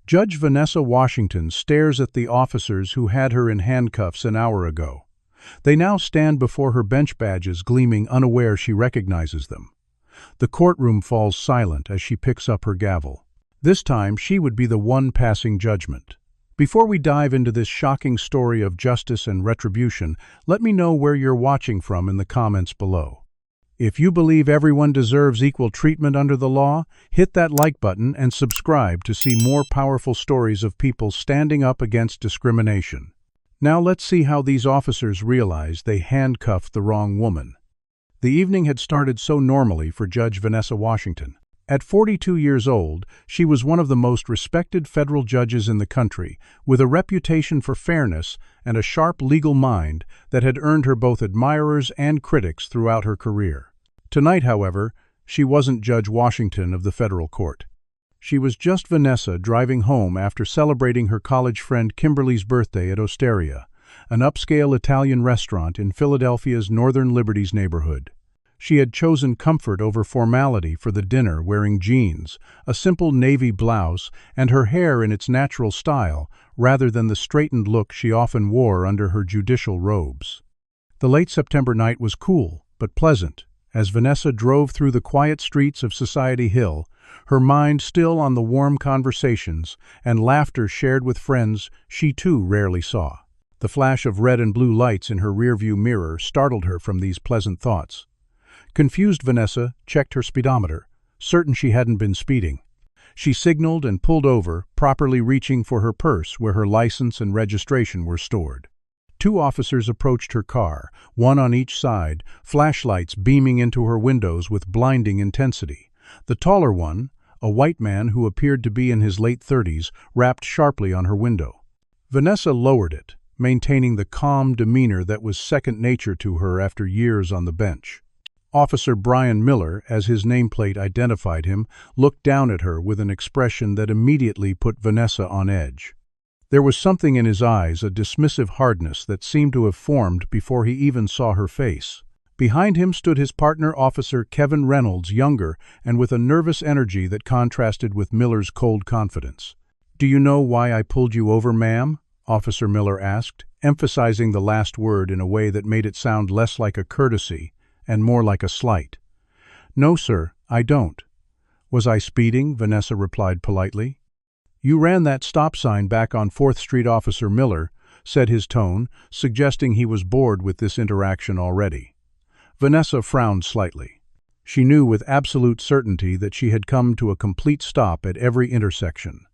Judge Vanessa Washington stares at the officers who had her in handcuffs an hour ago. They now stand before her bench badges gleaming, unaware she recognizes them. The courtroom falls silent as she picks up her gavel. This time she would be the one passing judgment. Before we dive into this shocking story of justice and retribution, let me know where you're watching from in the comments below. If you believe everyone deserves equal treatment under the law, hit that like button and subscribe to see more powerful stories of people standing up against discrimination. Now let's see how these officers realized they handcuffed the wrong woman. The evening had started so normally for Judge Vanessa Washington. At 42 years old, she was one of the most respected federal judges in the country, with a reputation for fairness and a sharp legal mind that had earned her both admirers and critics throughout her career. Tonight, however, she wasn't Judge Washington of the federal court. She was just Vanessa driving home after celebrating her college friend Kimberly's birthday at Osteria, an upscale Italian restaurant in Philadelphia's Northern Liberties neighborhood. She had chosen comfort over formality for the dinner, wearing jeans, a simple navy blouse, and her hair in its natural style, rather than the straightened look she often wore under her judicial robes. The late September night was cool, but pleasant. As Vanessa drove through the quiet streets of Society Hill, her mind still on the warm conversations and laughter shared with friends she too rarely saw. The flash of red and blue lights in her rearview mirror startled her from these pleasant thoughts. Confused, Vanessa checked her speedometer, certain she hadn't been speeding. She signaled and pulled over, properly reaching for her purse where her license and registration were stored. Two officers approached her car, one on each side, flashlights beaming into her windows with blinding intensity. The taller one, a white man who appeared to be in his late 30s, rapped sharply on her window. Vanessa lowered it, maintaining the calm demeanor that was second nature to her after years on the bench. Officer Brian Miller, as his nameplate identified him, looked down at her with an expression that immediately put Vanessa on edge. There was something in his eyes, a dismissive hardness that seemed to have formed before he even saw her face. Behind him stood his partner, Officer Kevin Reynolds, younger and with a nervous energy that contrasted with Miller's cold confidence. "Do you know why I pulled you over, ma'am?" Officer Miller asked, emphasizing the last word in a way that made it sound less like a courtesy and more like a slight. "No, sir, I don't." "Was I speeding?" Vanessa replied politely. "You ran that stop sign back on 4th Street," Officer Miller said, his tone suggesting he was bored with this interaction already. Vanessa frowned slightly. She knew with absolute certainty that she had come to a complete stop at every intersection.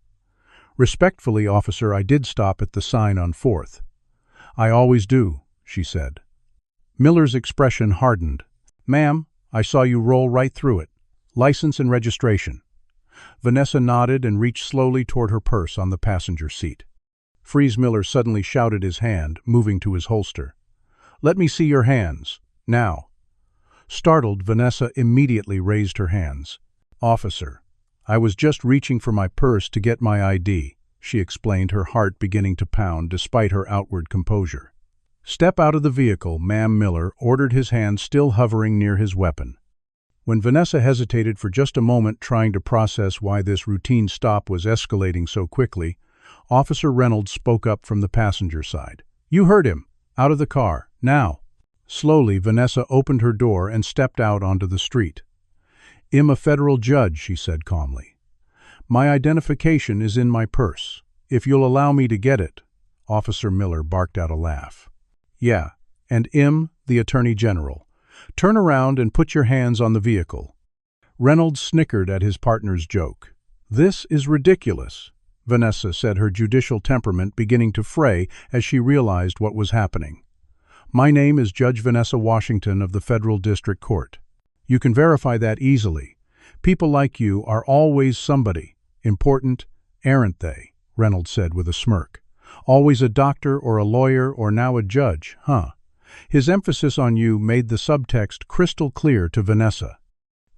"Respectfully, officer, I did stop at the sign on 4th. "I always do," she said. Miller's expression hardened. "Ma'am, I saw you roll right through it. License and registration." Vanessa nodded and reached slowly toward her purse on the passenger seat. "Freeze!" Miller suddenly shouted, his hand moving to his holster. "Let me see your hands. Now." Startled, Vanessa immediately raised her hands. "Officer, I was just reaching for my purse to get my ID," she explained, her heart beginning to pound despite her outward composure. "Step out of the vehicle," ma'am, Miller ordered, his hand still hovering near his weapon. When Vanessa hesitated for just a moment, trying to process why this routine stop was escalating so quickly, Officer Reynolds spoke up from the passenger side. "You heard him. Out of the car. Now." Slowly, Vanessa opened her door and stepped out onto the street. "I'm a federal judge," she said calmly. "My identification is in my purse. If you'll allow me to get it." Officer Miller barked out a laugh. "Yeah, and I'm the Attorney General. Turn around and put your hands on the vehicle." Reynolds snickered at his partner's joke. "This is ridiculous," Vanessa said, her judicial temperament beginning to fray as she realized what was happening. "My name is Judge Vanessa Washington of the Federal District Court. You can verify that easily. People like you are always somebody important, aren't they?" Reynolds said with a smirk. "Always a doctor or a lawyer or now a judge, huh?" His emphasis on "you" made the subtext crystal clear to Vanessa.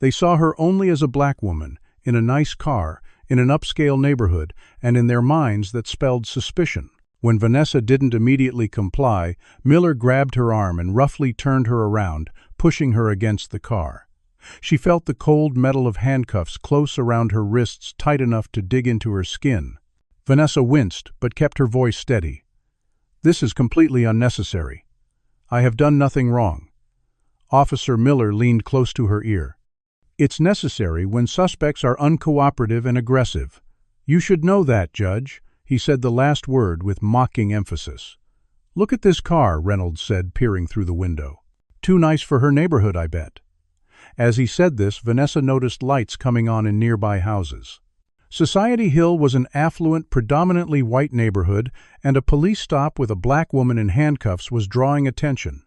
They saw her only as a black woman, in a nice car, in an upscale neighborhood, and in their minds that spelled suspicion. When Vanessa didn't immediately comply, Miller grabbed her arm and roughly turned her around, pushing her against the car. She felt the cold metal of handcuffs close around her wrists, tight enough to dig into her skin. Vanessa winced, but kept her voice steady. "This is completely unnecessary. I have done nothing wrong." Officer Miller leaned close to her ear. "It's necessary when suspects are uncooperative and aggressive. You should know that, Judge." He said the last word with mocking emphasis. "Look at this car," Reynolds said, peering through the window. "Too nice for her neighborhood, I bet." As he said this, Vanessa noticed lights coming on in nearby houses. Society Hill was an affluent, predominantly white neighborhood, and a police stop with a black woman in handcuffs was drawing attention.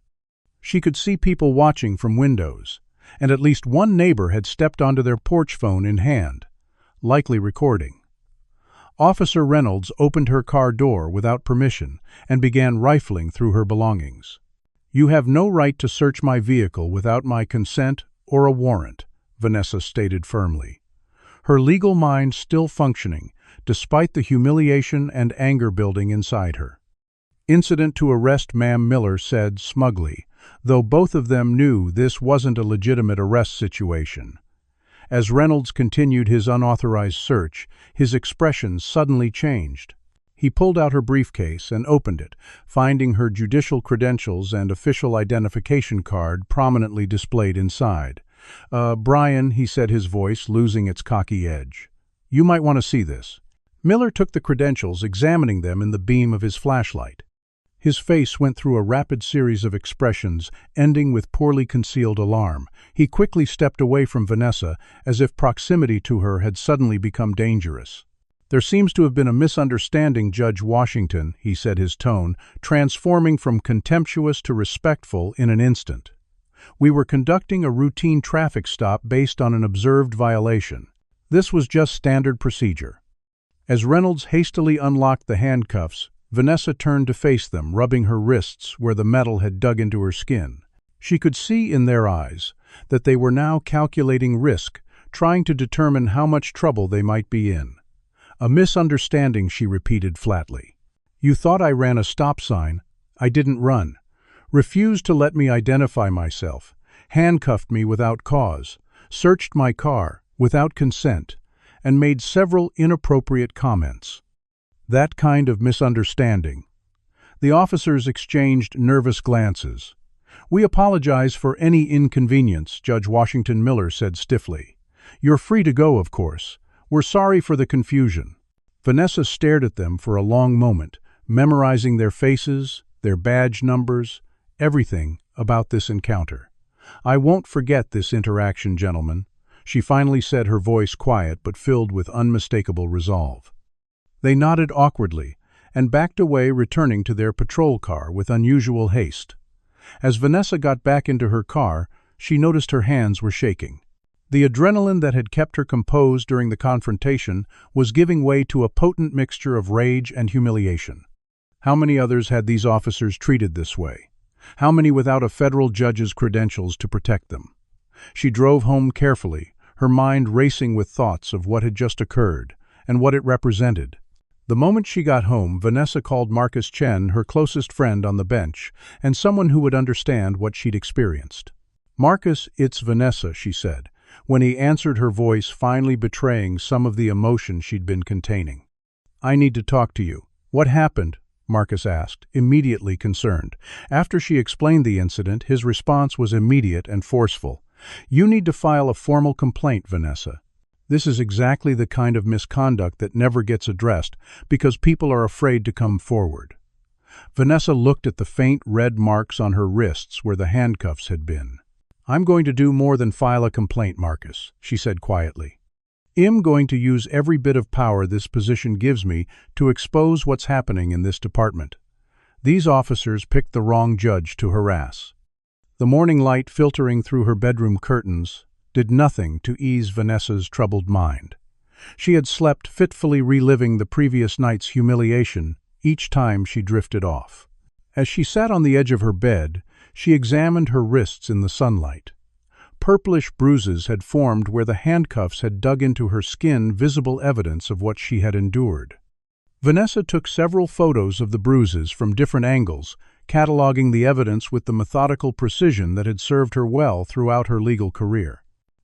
She could see people watching from windows, and at least one neighbor had stepped onto their porch phone in hand, likely recording. Officer Reynolds opened her car door without permission and began rifling through her belongings. "You have no right to search my vehicle without my consent or a warrant," Vanessa stated firmly, her legal mind still functioning despite the humiliation and anger building inside her. "Incident to arrest, ma'am," Miller said smugly, though both of them knew this wasn't a legitimate arrest situation. As Reynolds continued his unauthorized search, his expression suddenly changed. He pulled out her briefcase and opened it, finding her judicial credentials and official identification card prominently displayed inside. "Brian," he said, his voice losing its cocky edge. "You might want to see this." Miller took the credentials, examining them in the beam of his flashlight. His face went through a rapid series of expressions, ending with poorly concealed alarm. He quickly stepped away from Vanessa, as if proximity to her had suddenly become dangerous. "There seems to have been a misunderstanding, Judge Washington," he said, his tone transforming from contemptuous to respectful in an instant. "We were conducting a routine traffic stop based on an observed violation. This was just standard procedure." As Reynolds hastily unlocked the handcuffs, Vanessa turned to face them, rubbing her wrists where the metal had dug into her skin. She could see in their eyes that they were now calculating risk, trying to determine how much trouble they might be in. "A misunderstanding," she repeated flatly. "You thought I ran a stop sign. I didn't run. Refused to let me identify myself. Handcuffed me without cause. Searched my car without consent, and made several inappropriate comments." That kind of misunderstanding. The officers exchanged nervous glances. "We apologize for any inconvenience," Judge Washington, Miller said stiffly. "You're free to go, of course. We're sorry for the confusion." Vanessa stared at them for a long moment, memorizing their faces, their badge numbers, everything about this encounter. "I won't forget this interaction, gentlemen," she finally said, her voice quiet but filled with unmistakable resolve. They nodded awkwardly and backed away, returning to their patrol car with unusual haste. As Vanessa got back into her car, she noticed her hands were shaking. The adrenaline that had kept her composed during the confrontation was giving way to a potent mixture of rage and humiliation. How many others had these officers treated this way? How many without a federal judge's credentials to protect them? She drove home carefully, her mind racing with thoughts of what had just occurred and what it represented. The moment she got home, Vanessa called Marcus Chen, her closest friend on the bench, and someone who would understand what she'd experienced. "Marcus, it's Vanessa," she said, when he answered, her voice finally betraying some of the emotion she'd been containing. "I need to talk to you." "What happened?" Marcus asked, immediately concerned. After she explained the incident, his response was immediate and forceful. "You need to file a formal complaint, Vanessa. This is exactly the kind of misconduct that never gets addressed because people are afraid to come forward." Vanessa looked at the faint red marks on her wrists where the handcuffs had been. "I'm going to do more than file a complaint, Marcus," she said quietly. "I'm going to use every bit of power this position gives me to expose what's happening in this department. These officers picked the wrong judge to harass." The morning light filtering through her bedroom curtains did nothing to ease Vanessa's troubled mind. She had slept fitfully, reliving the previous night's humiliation each time she drifted off. As she sat on the edge of her bed, she examined her wrists in the sunlight. Purplish bruises had formed where the handcuffs had dug into her skin, visible evidence of what she had endured. Vanessa took several photos of the bruises from different angles, cataloging the evidence with the methodical precision that had served her well throughout her legal career.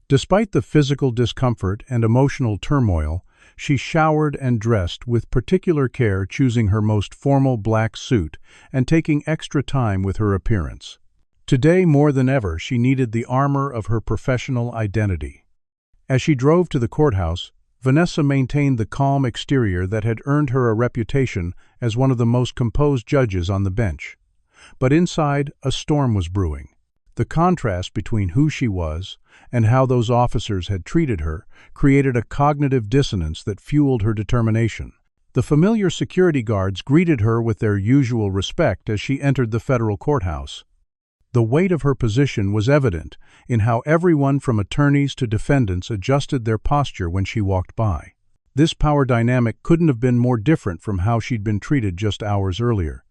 Despite the physical discomfort and emotional turmoil, She showered and dressed with particular care, choosing her most formal black suit and taking extra time with her appearance. Today, more than ever, she needed the armor of her professional identity. As she drove to the courthouse, Vanessa maintained the calm exterior that had earned her a reputation as one of the most composed judges on the bench. But inside, a storm was brewing. The contrast between who she was and how those officers had treated her created a cognitive dissonance that fueled her determination. The familiar security guards greeted her with their usual respect as she entered the federal courthouse. The weight of her position was evident in how everyone from attorneys to defendants adjusted their posture when she walked by. This power dynamic couldn't have been more different from how she'd been treated just hours earlier.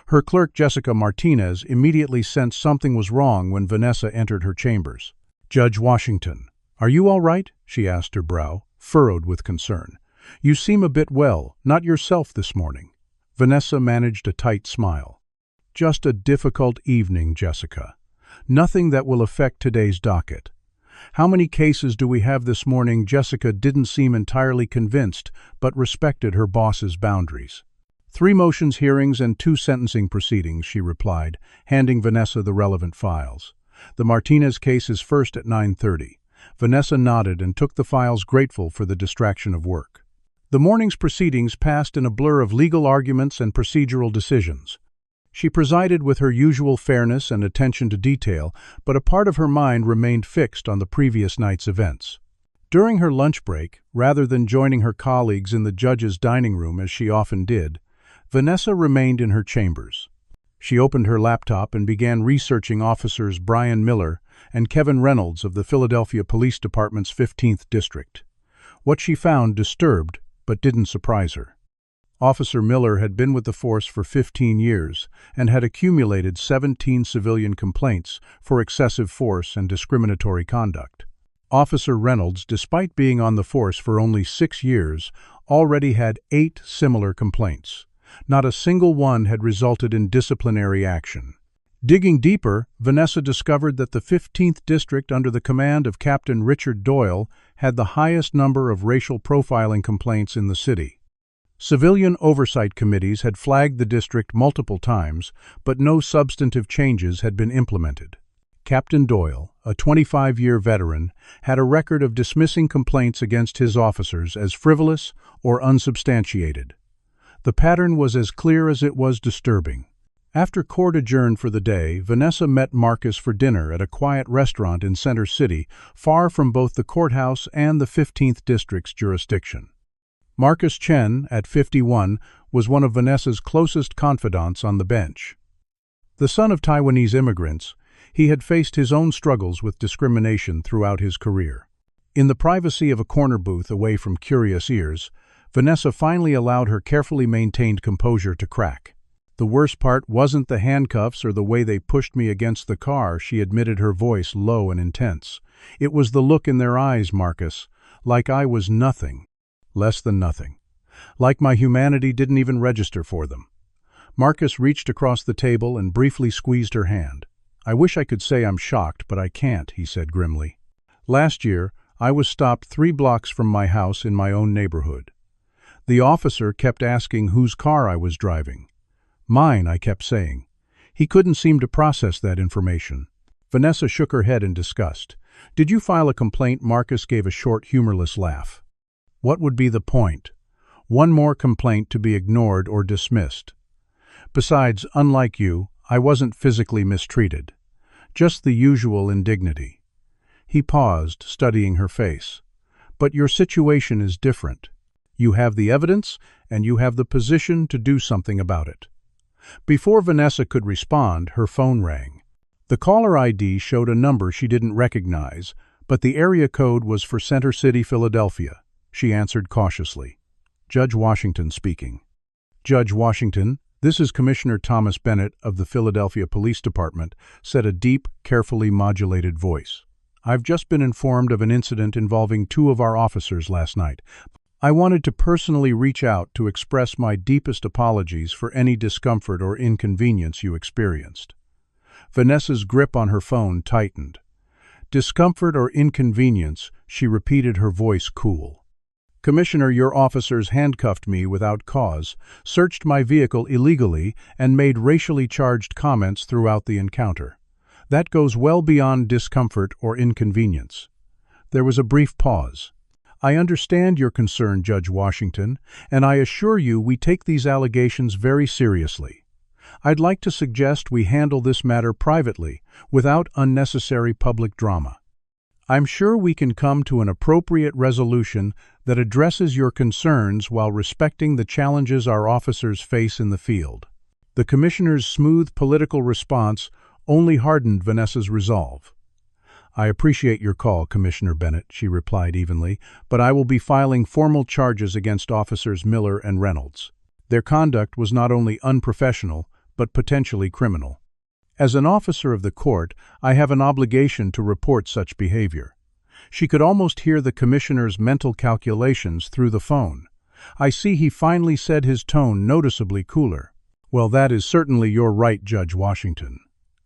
Her clerk, Jessica Martinez, immediately sensed something was wrong when Vanessa entered her chambers. "Judge Washington, are you all right?" she asked, her brow furrowed with concern. "You seem a bit not yourself this morning." Vanessa managed a tight smile. "Just a difficult evening, Jessica. Nothing that will affect today's docket." "How many cases do we have this morning?" Jessica didn't seem entirely convinced, but respected her boss's boundaries. "3 motions hearings and 2 sentencing proceedings," she replied, handing Vanessa the relevant files. "The Martinez case is first at 9:30. Vanessa nodded and took the files, grateful for the distraction of work. The morning's proceedings passed in a blur of legal arguments and procedural decisions. She presided with her usual fairness and attention to detail, but a part of her mind remained fixed on the previous night's events. During her lunch break, rather than joining her colleagues in the judge's dining room as she often did, Vanessa remained in her chambers. She opened her laptop and began researching officers Brian Miller and Kevin Reynolds of the Philadelphia Police Department's 15th District. What she found disturbed, but didn't surprise her. Officer Miller had been with the force for 15 years and had accumulated 17 civilian complaints for excessive force and discriminatory conduct. Officer Reynolds, despite being on the force for only 6 years, already had 8 similar complaints. Not a single one had resulted in disciplinary action. Digging deeper, Vanessa discovered that the 15th District, under the command of Captain Richard Doyle, had the highest number of racial profiling complaints in the city. Civilian oversight committees had flagged the district multiple times, but no substantive changes had been implemented. Captain Doyle, a 25-year veteran, had a record of dismissing complaints against his officers as frivolous or unsubstantiated. The pattern was as clear as it was disturbing. After court adjourned for the day, Vanessa met Marcus for dinner at a quiet restaurant in Center City, far from both the courthouse and the 15th District's jurisdiction. Marcus Chen, at 51, was one of Vanessa's closest confidants on the bench. The son of Taiwanese immigrants, he had faced his own struggles with discrimination throughout his career. In the privacy of a corner booth away from curious ears, Vanessa finally allowed her carefully maintained composure to crack. "The worst part wasn't the handcuffs or the way they pushed me against the car," she admitted, her voice low and intense. "It was the look in their eyes, Marcus, like I was nothing. Less than nothing. Like my humanity didn't even register for them." Marcus reached across the table and briefly squeezed her hand. "I wish I could say I'm shocked, but I can't," he said grimly. "Last year, I was stopped 3 blocks from my house in my own neighborhood. The officer kept asking whose car I was driving. 'Mine,' I kept saying. He couldn't seem to process that information." Vanessa shook her head in disgust. "Did you file a complaint?" Marcus gave a short, humorless laugh. "What would be the point? One more complaint to be ignored or dismissed. Besides, unlike you, I wasn't physically mistreated. Just the usual indignity." He paused, studying her face. "But your situation is different. You have the evidence, and you have the position to do something about it." Before Vanessa could respond, her phone rang. The caller ID showed a number she didn't recognize, but the area code was for Center City, Philadelphia. She answered cautiously. "Judge Washington speaking." "Judge Washington, this is Commissioner Thomas Bennett of the Philadelphia Police Department," said a deep, carefully modulated voice. "I've just been informed of an incident involving 2 of our officers last night. I wanted to personally reach out to express my deepest apologies for any discomfort or inconvenience you experienced." Vanessa's grip on her phone tightened. "Discomfort or inconvenience," she repeated, her voice cool. Commissioner, your officers handcuffed me without cause, searched my vehicle illegally, and made racially charged comments throughout the encounter. That goes well beyond discomfort or inconvenience." There was a brief pause. "I understand your concern, Judge Washington, and I assure you we take these allegations very seriously. I'd like to suggest we handle this matter privately, without unnecessary public drama. I'm sure we can come to an appropriate resolution that addresses your concerns while respecting the challenges our officers face in the field." The Commissioner's smooth political response only hardened Vanessa's resolve. "I appreciate your call, Commissioner Bennett," she replied evenly, "but I will be filing formal charges against Officers Miller and Reynolds. Their conduct was not only unprofessional, but potentially criminal. As an officer of the court, I have an obligation to report such behavior." She could almost hear the Commissioner's mental calculations through the phone. "I see," he finally said, his tone noticeably cooler. "Well, that is certainly your right, Judge Washington.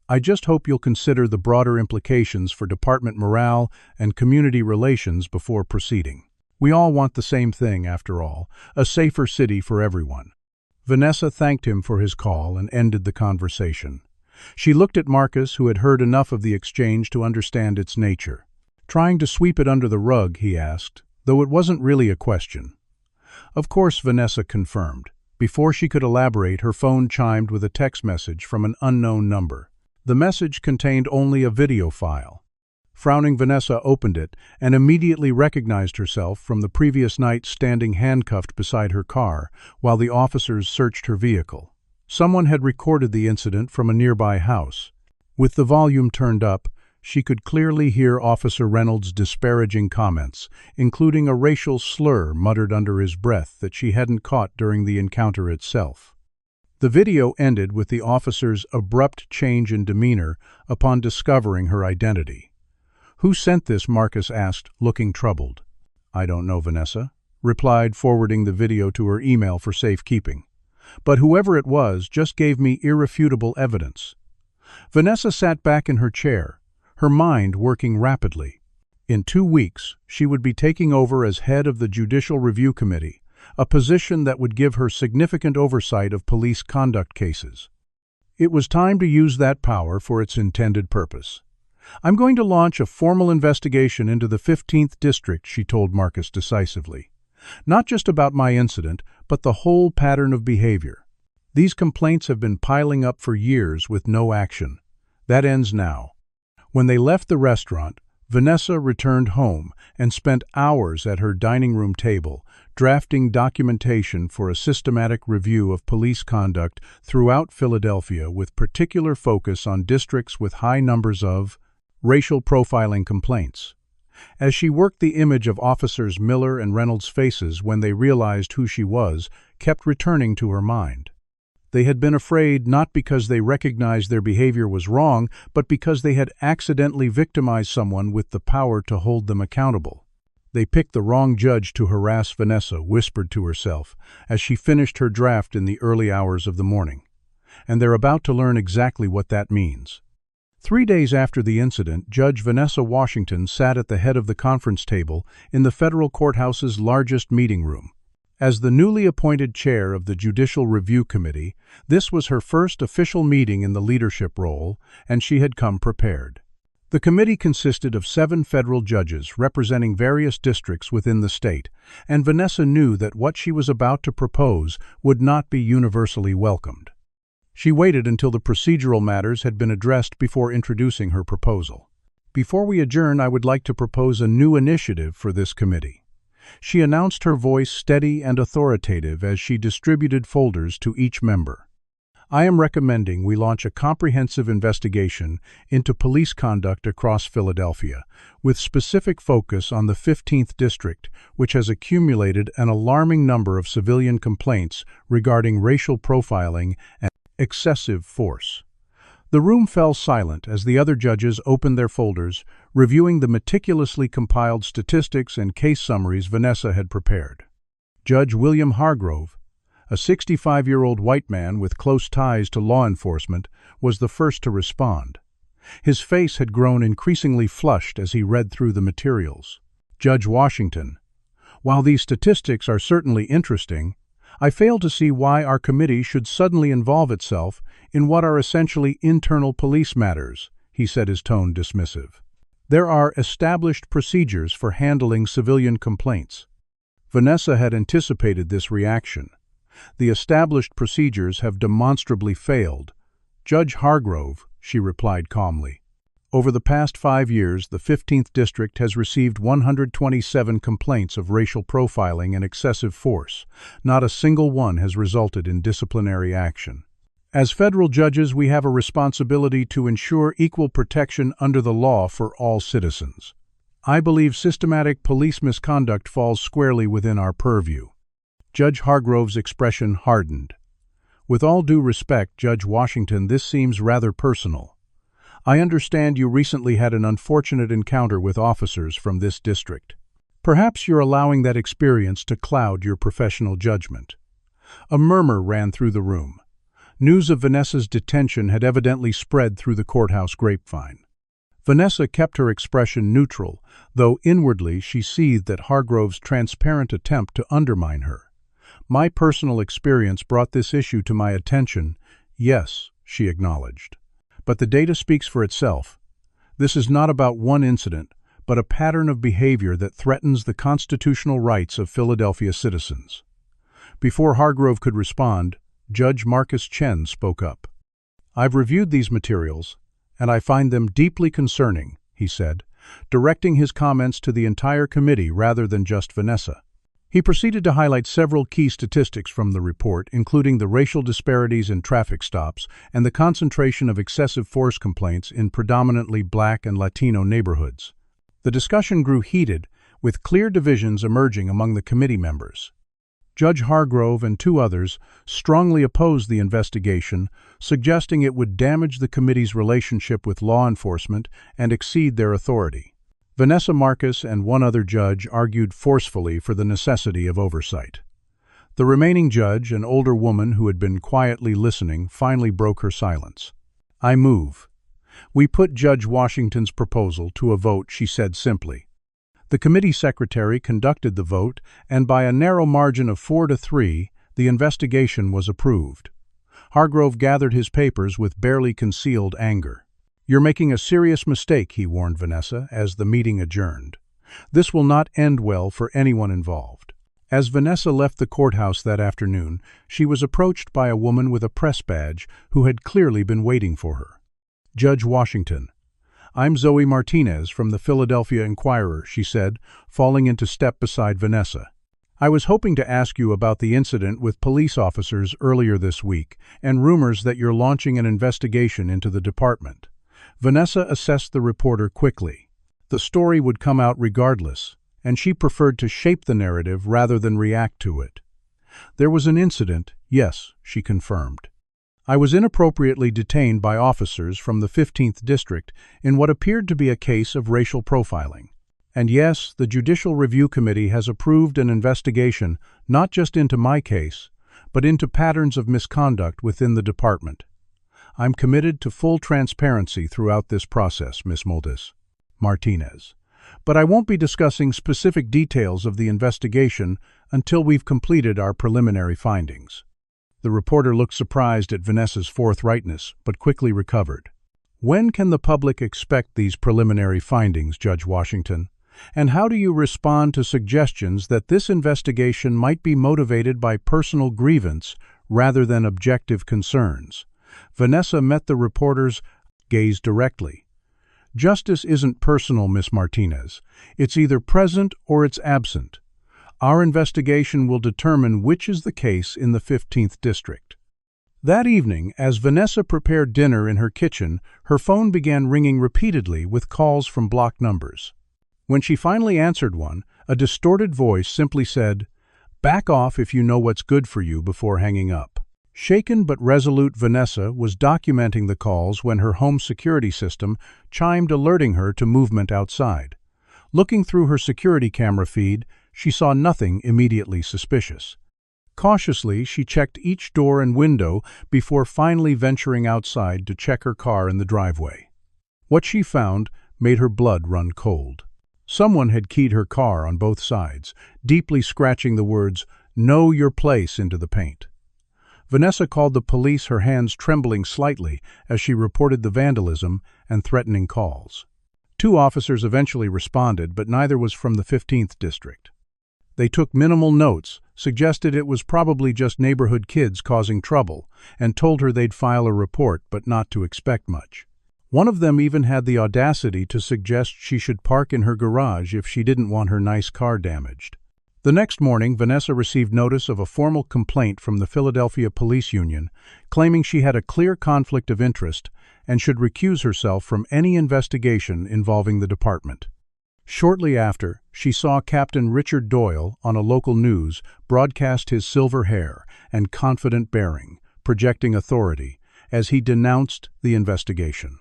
I just hope you'll consider the broader implications for department morale and community relations before proceeding. We all want the same thing, after all, a safer city for everyone." Vanessa thanked him for his call and ended the conversation. She looked at Marcus, who had heard enough of the exchange to understand its nature. "Trying to sweep it under the rug?" he asked, though it wasn't really a question. "Of course," Vanessa confirmed. Before she could elaborate, her phone chimed with a text message from an unknown number. The message contained only a video file. Frowning, Vanessa opened it and immediately recognized herself from the previous night standing handcuffed beside her car while the officers searched her vehicle. Someone had recorded the incident from a nearby house. With the volume turned up, she could clearly hear Officer Reynolds' disparaging comments, including a racial slur muttered under his breath that she hadn't caught during the encounter itself. The video ended with the officer's abrupt change in demeanor upon discovering her identity. "Who sent this?" Marcus asked, looking troubled. "I don't know," Vanessa replied, forwarding the video to her email for safekeeping. "But whoever it was just gave me irrefutable evidence." Vanessa sat back in her chair, her mind working rapidly. In 2 weeks, she would be taking over as head of the Judicial Review Committee, a position that would give her significant oversight of police conduct cases. It was time to use that power for its intended purpose. "I'm going to launch a formal investigation into the 15th District," she told Marcus decisively. "Not just about my incident, but the whole pattern of behavior. These complaints have been piling up for years with no action. That ends now." When they left the restaurant, Vanessa returned home and spent hours at her dining room table, drafting documentation for a systematic review of police conduct throughout Philadelphia with particular focus on districts with high numbers of racial profiling complaints. As she worked, the image of Officers Miller and Reynolds' faces when they realized who she was kept returning to her mind. They had been afraid not because they recognized their behavior was wrong, but because they had accidentally victimized someone with the power to hold them accountable. "They picked the wrong judge to harass," Vanessa whispered to herself as she finished her draft in the early hours of the morning. "And they're about to learn exactly what that means." 3 days after the incident, Judge Vanessa Washington sat at the head of the conference table in the federal courthouse's largest meeting room. As the newly appointed chair of the Judicial Review Committee, this was her first official meeting in the leadership role, and she had come prepared. The committee consisted of 7 federal judges representing various districts within the state, and Vanessa knew that what she was about to propose would not be universally welcomed. She waited until the procedural matters had been addressed before introducing her proposal. "Before we adjourn, I would like to propose a new initiative for this committee." She announced, her voice steady and authoritative as she distributed folders to each member. "I am recommending we launch a comprehensive investigation into police conduct across Philadelphia, with specific focus on the 15th District, which has accumulated an alarming number of civilian complaints regarding racial profiling and excessive force." The room fell silent as the other judges opened their folders, reviewing the meticulously compiled statistics and case summaries Vanessa had prepared. Judge William Hargrove, a 65-year-old white man with close ties to law enforcement, was the first to respond. His face had grown increasingly flushed as he read through the materials. "Judge Washington, While these statistics are certainly interesting, I fail to see why our committee should suddenly involve itself in what are essentially internal police matters, he said, his tone dismissive. There are established procedures for handling civilian complaints. Vanessa had anticipated this reaction. The established procedures have demonstrably failed. Judge Hargrove, she replied calmly. Over the past 5 years, the 15th District has received 127 complaints of racial profiling and excessive force. Not a single one has resulted in disciplinary action. As federal judges, we have a responsibility to ensure equal protection under the law for all citizens. I believe systematic police misconduct falls squarely within our purview. Judge Hargrove's expression hardened. With all due respect, Judge Washington, this seems rather personal. I understand you recently had an unfortunate encounter with officers from this district. Perhaps you're allowing that experience to cloud your professional judgment. A murmur ran through the room. News of Vanessa's detention had evidently spread through the courthouse grapevine. Vanessa kept her expression neutral, though inwardly she seethed at Hargrove's transparent attempt to undermine her. My personal experience brought this issue to my attention. Yes, she acknowledged. But the data speaks for itself. This is not about one incident, but a pattern of behavior that threatens the constitutional rights of Philadelphia citizens. Before Hargrove could respond, Judge Marcus Chen spoke up. I've reviewed these materials, and I find them deeply concerning, he said, directing his comments to the entire committee rather than just Vanessa. He proceeded to highlight several key statistics from the report, including the racial disparities in traffic stops and the concentration of excessive force complaints in predominantly Black and Latino neighborhoods. The discussion grew heated, with clear divisions emerging among the committee members. Judge Hargrove and 2 others strongly opposed the investigation, suggesting it would damage the committee's relationship with law enforcement and exceed their authority. Vanessa Marcus and 1 other judge argued forcefully for the necessity of oversight. The remaining judge, an older woman who had been quietly listening, finally broke her silence. I move. We put Judge Washington's proposal to a vote, she said simply. The committee secretary conducted the vote, and by a narrow margin of 4-3, the investigation was approved. Hargrove gathered his papers with barely concealed anger. You're making a serious mistake, he warned Vanessa as the meeting adjourned. This will not end well for anyone involved. As Vanessa left the courthouse that afternoon, she was approached by a woman with a press badge who had clearly been waiting for her. Judge Washington. I'm Zoe Martinez from the Philadelphia Inquirer, she said, falling into step beside Vanessa. I was hoping to ask you about the incident with police officers earlier this week and rumors that you're launching an investigation into the department. Vanessa assessed the reporter quickly. The story would come out regardless, and she preferred to shape the narrative rather than react to it. There was an incident, yes, she confirmed. I was inappropriately detained by officers from the 15th District in what appeared to be a case of racial profiling. And yes, the Judicial Review Committee has approved an investigation not just into my case, but into patterns of misconduct within the department. I'm committed to full transparency throughout this process, Ms. Martinez. But I won't be discussing specific details of the investigation until we've completed our preliminary findings. The reporter looked surprised at Vanessa's forthrightness, but quickly recovered. When can the public expect these preliminary findings, Judge Washington? And how do you respond to suggestions that this investigation might be motivated by personal grievance rather than objective concerns? Vanessa met the reporter's gaze directly. Justice isn't personal, Miss Martinez. It's either present or it's absent. Our investigation will determine which is the case in the 15th District. That evening, as Vanessa prepared dinner in her kitchen, her phone began ringing repeatedly with calls from blocked numbers. When she finally answered one, a distorted voice simply said, "Back off if you know what's good for you," before hanging up. Shaken but resolute, Vanessa was documenting the calls when her home security system chimed, alerting her to movement outside. Looking through her security camera feed, she saw nothing immediately suspicious. Cautiously, she checked each door and window before finally venturing outside to check her car in the driveway. What she found made her blood run cold. Someone had keyed her car on both sides, deeply scratching the words, "Know your place," into the paint. Vanessa called the police, her hands trembling slightly as she reported the vandalism and threatening calls. 2 officers eventually responded, but neither was from the 15th District. They took minimal notes, suggested it was probably just neighborhood kids causing trouble, and told her they'd file a report but not to expect much. One of them even had the audacity to suggest she should park in her garage if she didn't want her nice car damaged. The next morning, Vanessa received notice of a formal complaint from the Philadelphia Police Union, claiming she had a clear conflict of interest and should recuse herself from any investigation involving the department. Shortly after, she saw Captain Richard Doyle on a local news broadcast his silver hair and confident bearing, projecting authority, as he denounced the investigation.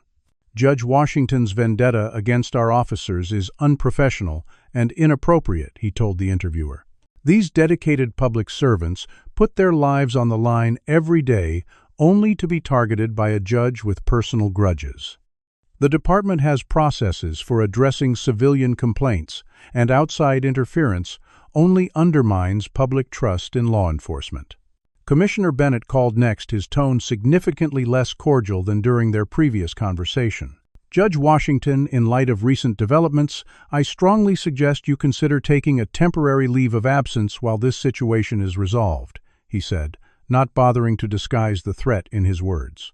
Judge Washington's vendetta against our officers is unprofessional and inappropriate, he told the interviewer. These dedicated public servants put their lives on the line every day only to be targeted by a judge with personal grudges. The department has processes for addressing civilian complaints, and outside interference only undermines public trust in law enforcement. Commissioner Bennett called next, his tone significantly less cordial than during their previous conversation. Judge Washington, in light of recent developments, I strongly suggest you consider taking a temporary leave of absence while this situation is resolved, he said, not bothering to disguise the threat in his words.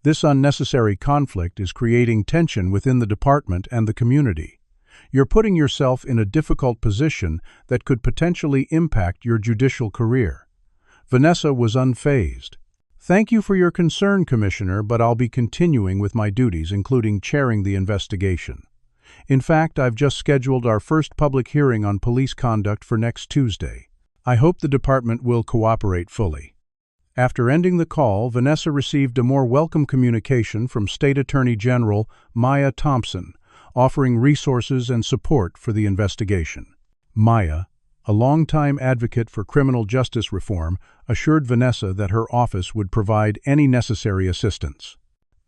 This unnecessary conflict is creating tension within the department and the community. You're putting yourself in a difficult position that could potentially impact your judicial career. Vanessa was unfazed. Thank you for your concern, Commissioner, but I'll be continuing with my duties, including chairing the investigation. In fact, I've just scheduled our first public hearing on police conduct for next Tuesday. I hope the department will cooperate fully. After ending the call, Vanessa received a more welcome communication from State Attorney General Maya Thompson, offering resources and support for the investigation. Maya, a longtime advocate for criminal justice reform, assured Vanessa that her office would provide any necessary assistance.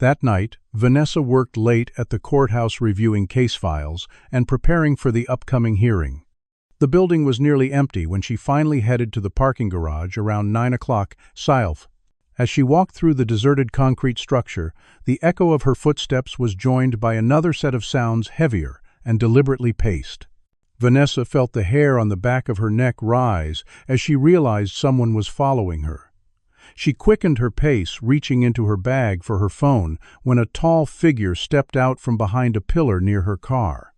That night, Vanessa worked late at the courthouse reviewing case files and preparing for the upcoming hearing. The building was nearly empty when she finally headed to the parking garage around 9 o'clock SILF. As she walked through the deserted concrete structure, the echo of her footsteps was joined by another set of sounds heavier and deliberately paced. Vanessa felt the hair on the back of her neck rise as she realized someone was following her. She quickened her pace, reaching into her bag for her phone, when a tall figure stepped out from behind a pillar near her car.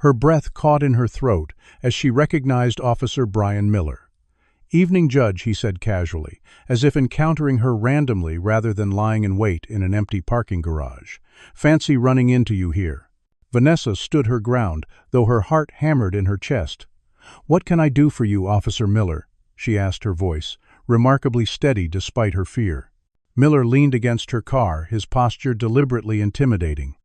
Her breath caught in her throat as she recognized Officer Brian Miller. "Evening, Judge," he said casually, as if encountering her randomly rather than lying in wait in an empty parking garage. "Fancy running into you here." Vanessa stood her ground, though her heart hammered in her chest. "What can I do for you, Officer Miller?" she asked, her voice remarkably steady despite her fear. Miller leaned against her car, his posture deliberately intimidating.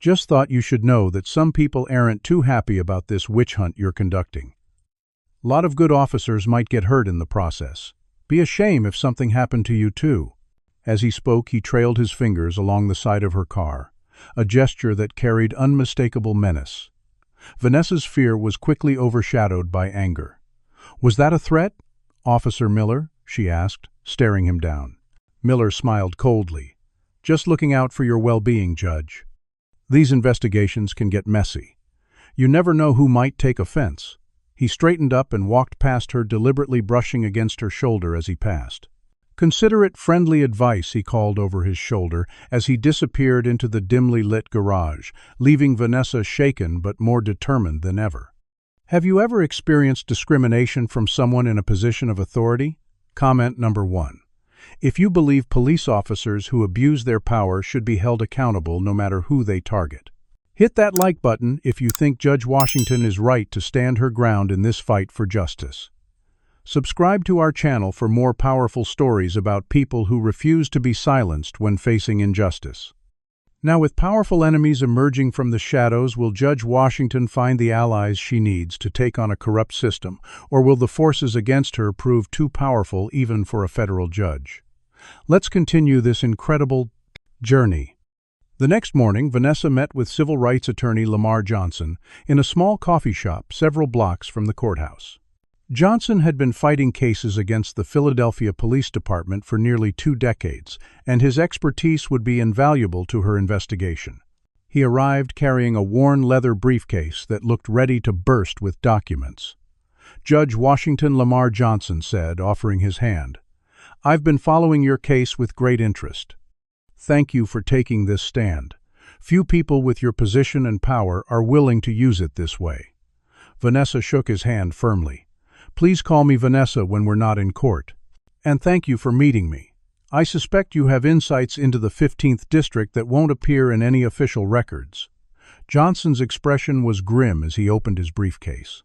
"Just thought you should know that some people aren't too happy about this witch hunt you're conducting. A lot of good officers might get hurt in the process. Be a shame if something happened to you too." As he spoke, he trailed his fingers along the side of her car, a gesture that carried unmistakable menace. Vanessa's fear was quickly overshadowed by anger. "Was that a threat, Officer Miller?" she asked, staring him down. Miller smiled coldly. "Just looking out for your well-being, Judge. These investigations can get messy. You never know who might take offense." He straightened up and walked past her, deliberately brushing against her shoulder as he passed. "Consider it friendly advice," he called over his shoulder as he disappeared into the dimly lit garage, leaving Vanessa shaken but more determined than ever. Have you ever experienced discrimination from someone in a position of authority? Comment number 1. If you believe police officers who abuse their power should be held accountable no matter who they target. Hit that like button if you think Judge Washington is right to stand her ground in this fight for justice. Subscribe to our channel for more powerful stories about people who refuse to be silenced when facing injustice. Now, with powerful enemies emerging from the shadows, will Judge Washington find the allies she needs to take on a corrupt system, or will the forces against her prove too powerful even for a federal judge? Let's continue this incredible journey. The next morning, Vanessa met with civil rights attorney Lamar Johnson in a small coffee shop several blocks from the courthouse. Johnson had been fighting cases against the Philadelphia Police Department for nearly 2 decades, and his expertise would be invaluable to her investigation. He arrived carrying a worn leather briefcase that looked ready to burst with documents. Judge Washington Lamar Johnson said, offering his hand, "I've been following your case with great interest. Thank you for taking this stand. Few people with your position and power are willing to use it this way." Vanessa shook his hand firmly. "Please call me Vanessa when we're not in court. And thank you for meeting me. I suspect you have insights into the 15th District that won't appear in any official records." Johnson's expression was grim as he opened his briefcase.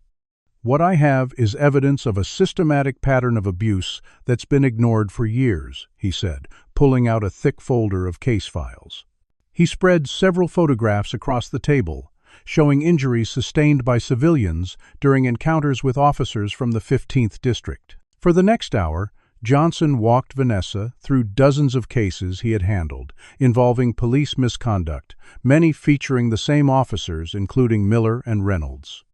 "What I have is evidence of a systematic pattern of abuse that's been ignored for years," he said, pulling out a thick folder of case files. He spread several photographs across the table, showing injuries sustained by civilians during encounters with officers from the 15th District. For the next hour, Johnson walked Vanessa through dozens of cases he had handled, involving police misconduct, many featuring the same officers, including Miller and Reynolds.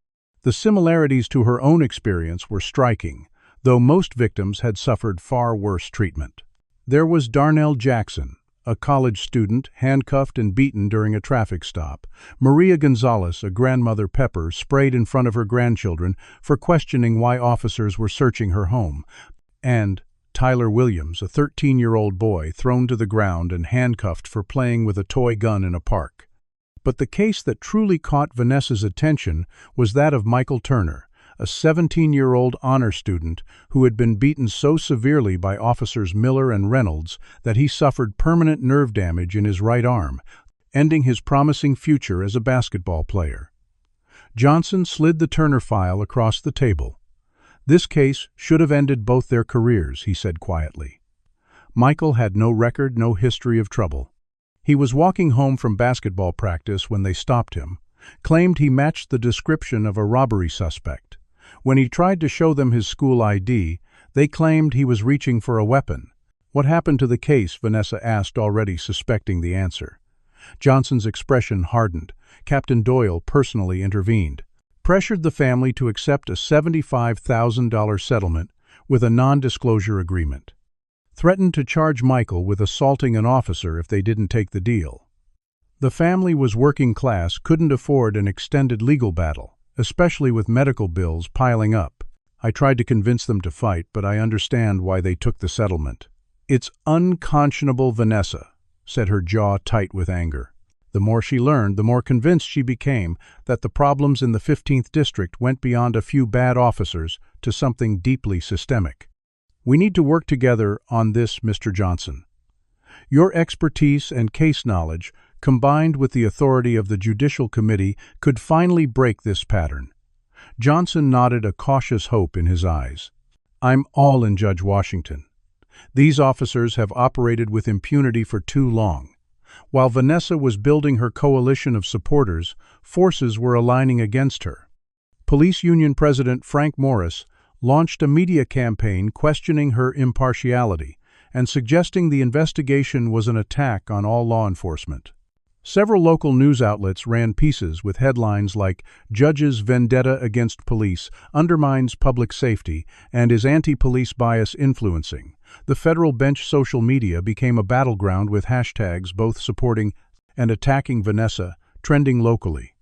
The similarities to her own experience were striking, though most victims had suffered far worse treatment. There was Darnell Jackson, a college student handcuffed and beaten during a traffic stop; Maria Gonzalez, a grandmother Pepper, sprayed in front of her grandchildren for questioning why officers were searching her home; and Tyler Williams, a 13-year-old boy thrown to the ground and handcuffed for playing with a toy gun in a park. But the case that truly caught Vanessa's attention was that of Michael Turner, a 17-year-old honor student who had been beaten so severely by officers Miller and Reynolds that he suffered permanent nerve damage in his right arm, ending his promising future as a basketball player. Johnson slid the Turner file across the table. "This case should have ended both their careers," he said quietly. Michael had no record, no history of trouble. He was walking home from basketball practice when they stopped him, claimed he matched the description of a robbery suspect. When he tried to show them his school ID, they claimed he was reaching for a weapon. "What happened to the case?" Vanessa asked, already suspecting the answer. Johnson's expression hardened. Captain Doyle personally intervened, pressured the family to accept a $75,000 settlement with a non-disclosure agreement, threatened to charge Michael with assaulting an officer if they didn't take the deal. The family was working class, couldn't afford an extended legal battle, especially with medical bills piling up. "I tried to convince them to fight, but I understand why they took the settlement." "It's unconscionable," Vanessa said, her jaw tight with anger. The more she learned, the more convinced she became that the problems in the 15th District went beyond a few bad officers to something deeply systemic. "We need to work together on this, Mr. Johnson. Your expertise and case knowledge, combined with the authority of the Judicial Committee, could finally break this pattern." Johnson nodded, a cautious hope in his eyes. "I'm all in, Judge Washington. These officers have operated with impunity for too long." While Vanessa was building her coalition of supporters, forces were aligning against her. Police Union President Frank Morris launched a media campaign questioning her impartiality and suggesting the investigation was an attack on all law enforcement. Several local news outlets ran pieces with headlines like "Judge's Vendetta Against Police Undermines Public Safety and Is Anti-Police Bias Influencing." The federal bench social media became a battleground with hashtags both supporting and attacking Vanessa, trending locally.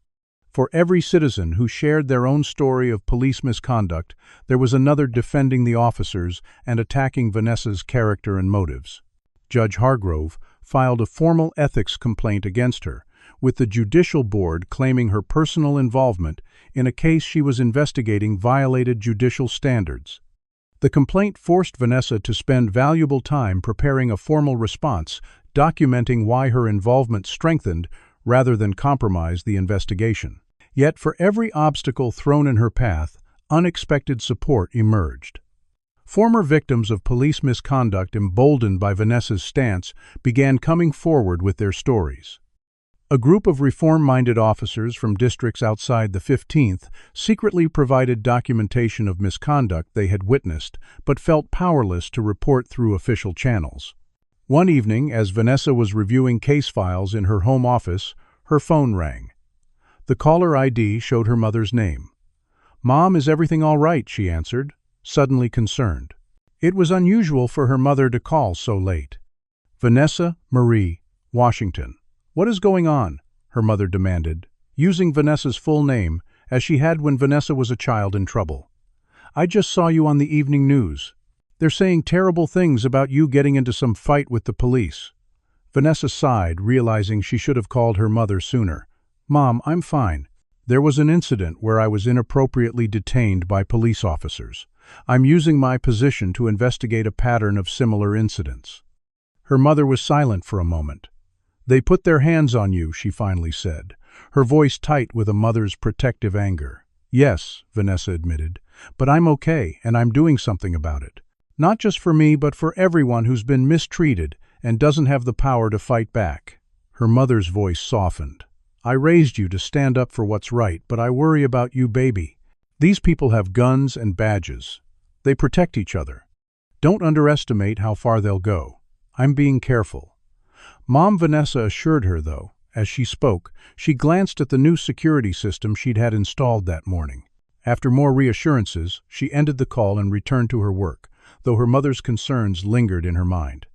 For every citizen who shared their own story of police misconduct, there was another defending the officers and attacking Vanessa's character and motives. Judge Hargrove filed a formal ethics complaint against her, with the Judicial Board claiming her personal involvement in a case she was investigating violated judicial standards. The complaint forced Vanessa to spend valuable time preparing a formal response, documenting why her involvement strengthened rather than compromised the investigation. Yet for every obstacle thrown in her path, unexpected support emerged. Former victims of police misconduct, emboldened by Vanessa's stance, began coming forward with their stories. A group of reform-minded officers from districts outside the 15th secretly provided documentation of misconduct they had witnessed, but felt powerless to report through official channels. One evening, as Vanessa was reviewing case files in her home office, her phone rang. The caller ID showed her mother's name. "Mom, is everything all right?" she answered, suddenly concerned. It was unusual for her mother to call so late. "Vanessa Marie Washington. What is going on?" her mother demanded, using Vanessa's full name, as she had when Vanessa was a child in trouble. "I just saw you on the evening news. They're saying terrible things about you getting into some fight with the police." Vanessa sighed, realizing she should have called her mother sooner. "Mom, I'm fine. There was an incident where I was inappropriately detained by police officers. I'm using my position to investigate a pattern of similar incidents." Her mother was silent for a moment. "They put their hands on you," she finally said, her voice tight with a mother's protective anger. "Yes," Vanessa admitted, "but I'm okay, and I'm doing something about it. Not just for me, but for everyone who's been mistreated and doesn't have the power to fight back." Her mother's voice softened. "I raised you to stand up for what's right, but I worry about you, baby. These people have guns and badges. They protect each other. Don't underestimate how far they'll go. I'm being careful." Mom Vanessa assured her, though. As she spoke, she glanced at the new security system she'd had installed that morning. After more reassurances, she ended the call and returned to her work, though her mother's concerns lingered in her mind.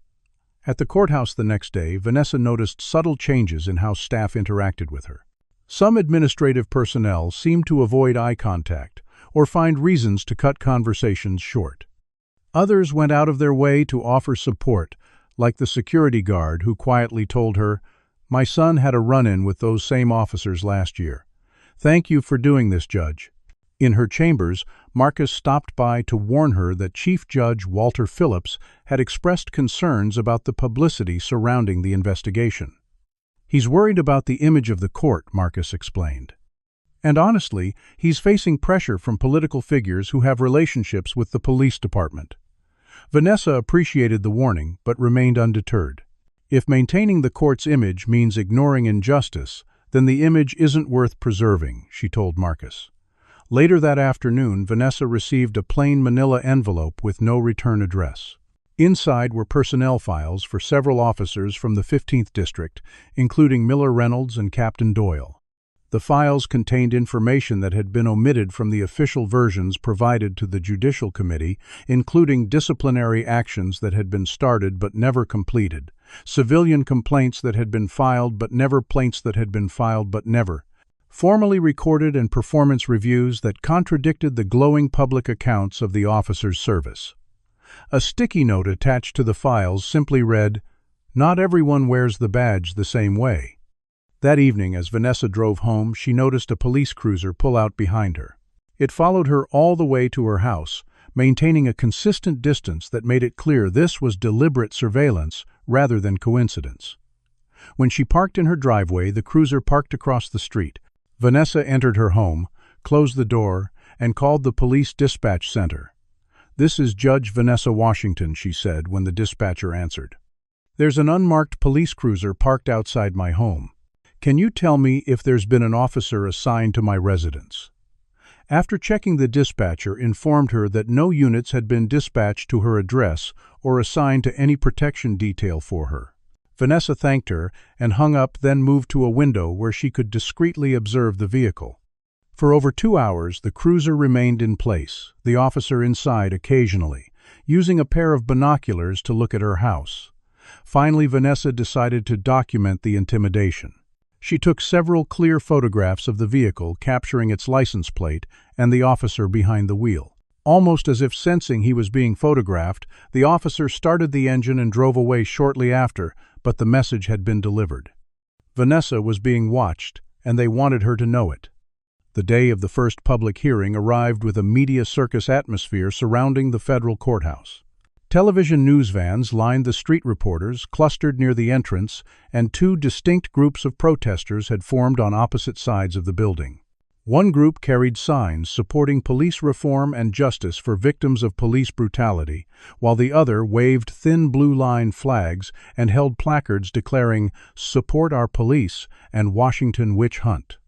At the courthouse the next day, Vanessa noticed subtle changes in how staff interacted with her. Some administrative personnel seemed to avoid eye contact or find reasons to cut conversations short. Others went out of their way to offer support, like the security guard who quietly told her, "My son had a run-in with those same officers last year. Thank you for doing this, Judge." In her chambers, Marcus stopped by to warn her that Chief Judge Walter Phillips had expressed concerns about the publicity surrounding the investigation. "He's worried about the image of the court," Marcus explained. "And honestly, he's facing pressure from political figures who have relationships with the police department." Vanessa appreciated the warning, but remained undeterred. If maintaining the court's image means ignoring injustice, then the image isn't worth preserving, she told Marcus. Later that afternoon, Vanessa received a plain manila envelope with no return address. Inside were personnel files for several officers from the 15th District, including Miller Reynolds and Captain Doyle. The files contained information that had been omitted from the official versions provided to the Judicial Committee, including disciplinary actions that had been started but never completed, civilian complaints that had been filed but never, plaints that had been filed but never, formally recorded, and performance reviews that contradicted the glowing public accounts of the officer's service. A sticky note attached to the files simply read, "Not everyone wears the badge the same way." That evening, as Vanessa drove home, she noticed a police cruiser pull out behind her. It followed her all the way to her house, maintaining a consistent distance that made it clear this was deliberate surveillance rather than coincidence. When she parked in her driveway, the cruiser parked across the street. Vanessa entered her home, closed the door, and called the police dispatch center. "This is Judge Vanessa Washington," she said when the dispatcher answered. "There's an unmarked police cruiser parked outside my home. Can you tell me if there's been an officer assigned to my residence?" After checking, the dispatcher informed her that no units had been dispatched to her address or assigned to any protection detail for her. Vanessa thanked her and hung up, then moved to a window where she could discreetly observe the vehicle. For over 2 hours, the cruiser remained in place, the officer inside occasionally, using a pair of binoculars to look at her house. Finally, Vanessa decided to document the intimidation. She took several clear photographs of the vehicle, capturing its license plate and the officer behind the wheel. Almost as if sensing he was being photographed, the officer started the engine and drove away shortly after, but the message had been delivered. Vanessa was being watched, and they wanted her to know it. The day of the first public hearing arrived with a media circus atmosphere surrounding the federal courthouse. Television news vans lined the street, reporters clustered near the entrance, and two distinct groups of protesters had formed on opposite sides of the building. One group carried signs supporting police reform and justice for victims of police brutality, while the other waved thin blue-line flags and held placards declaring, "Support our police" and "Washington Witch Hunt."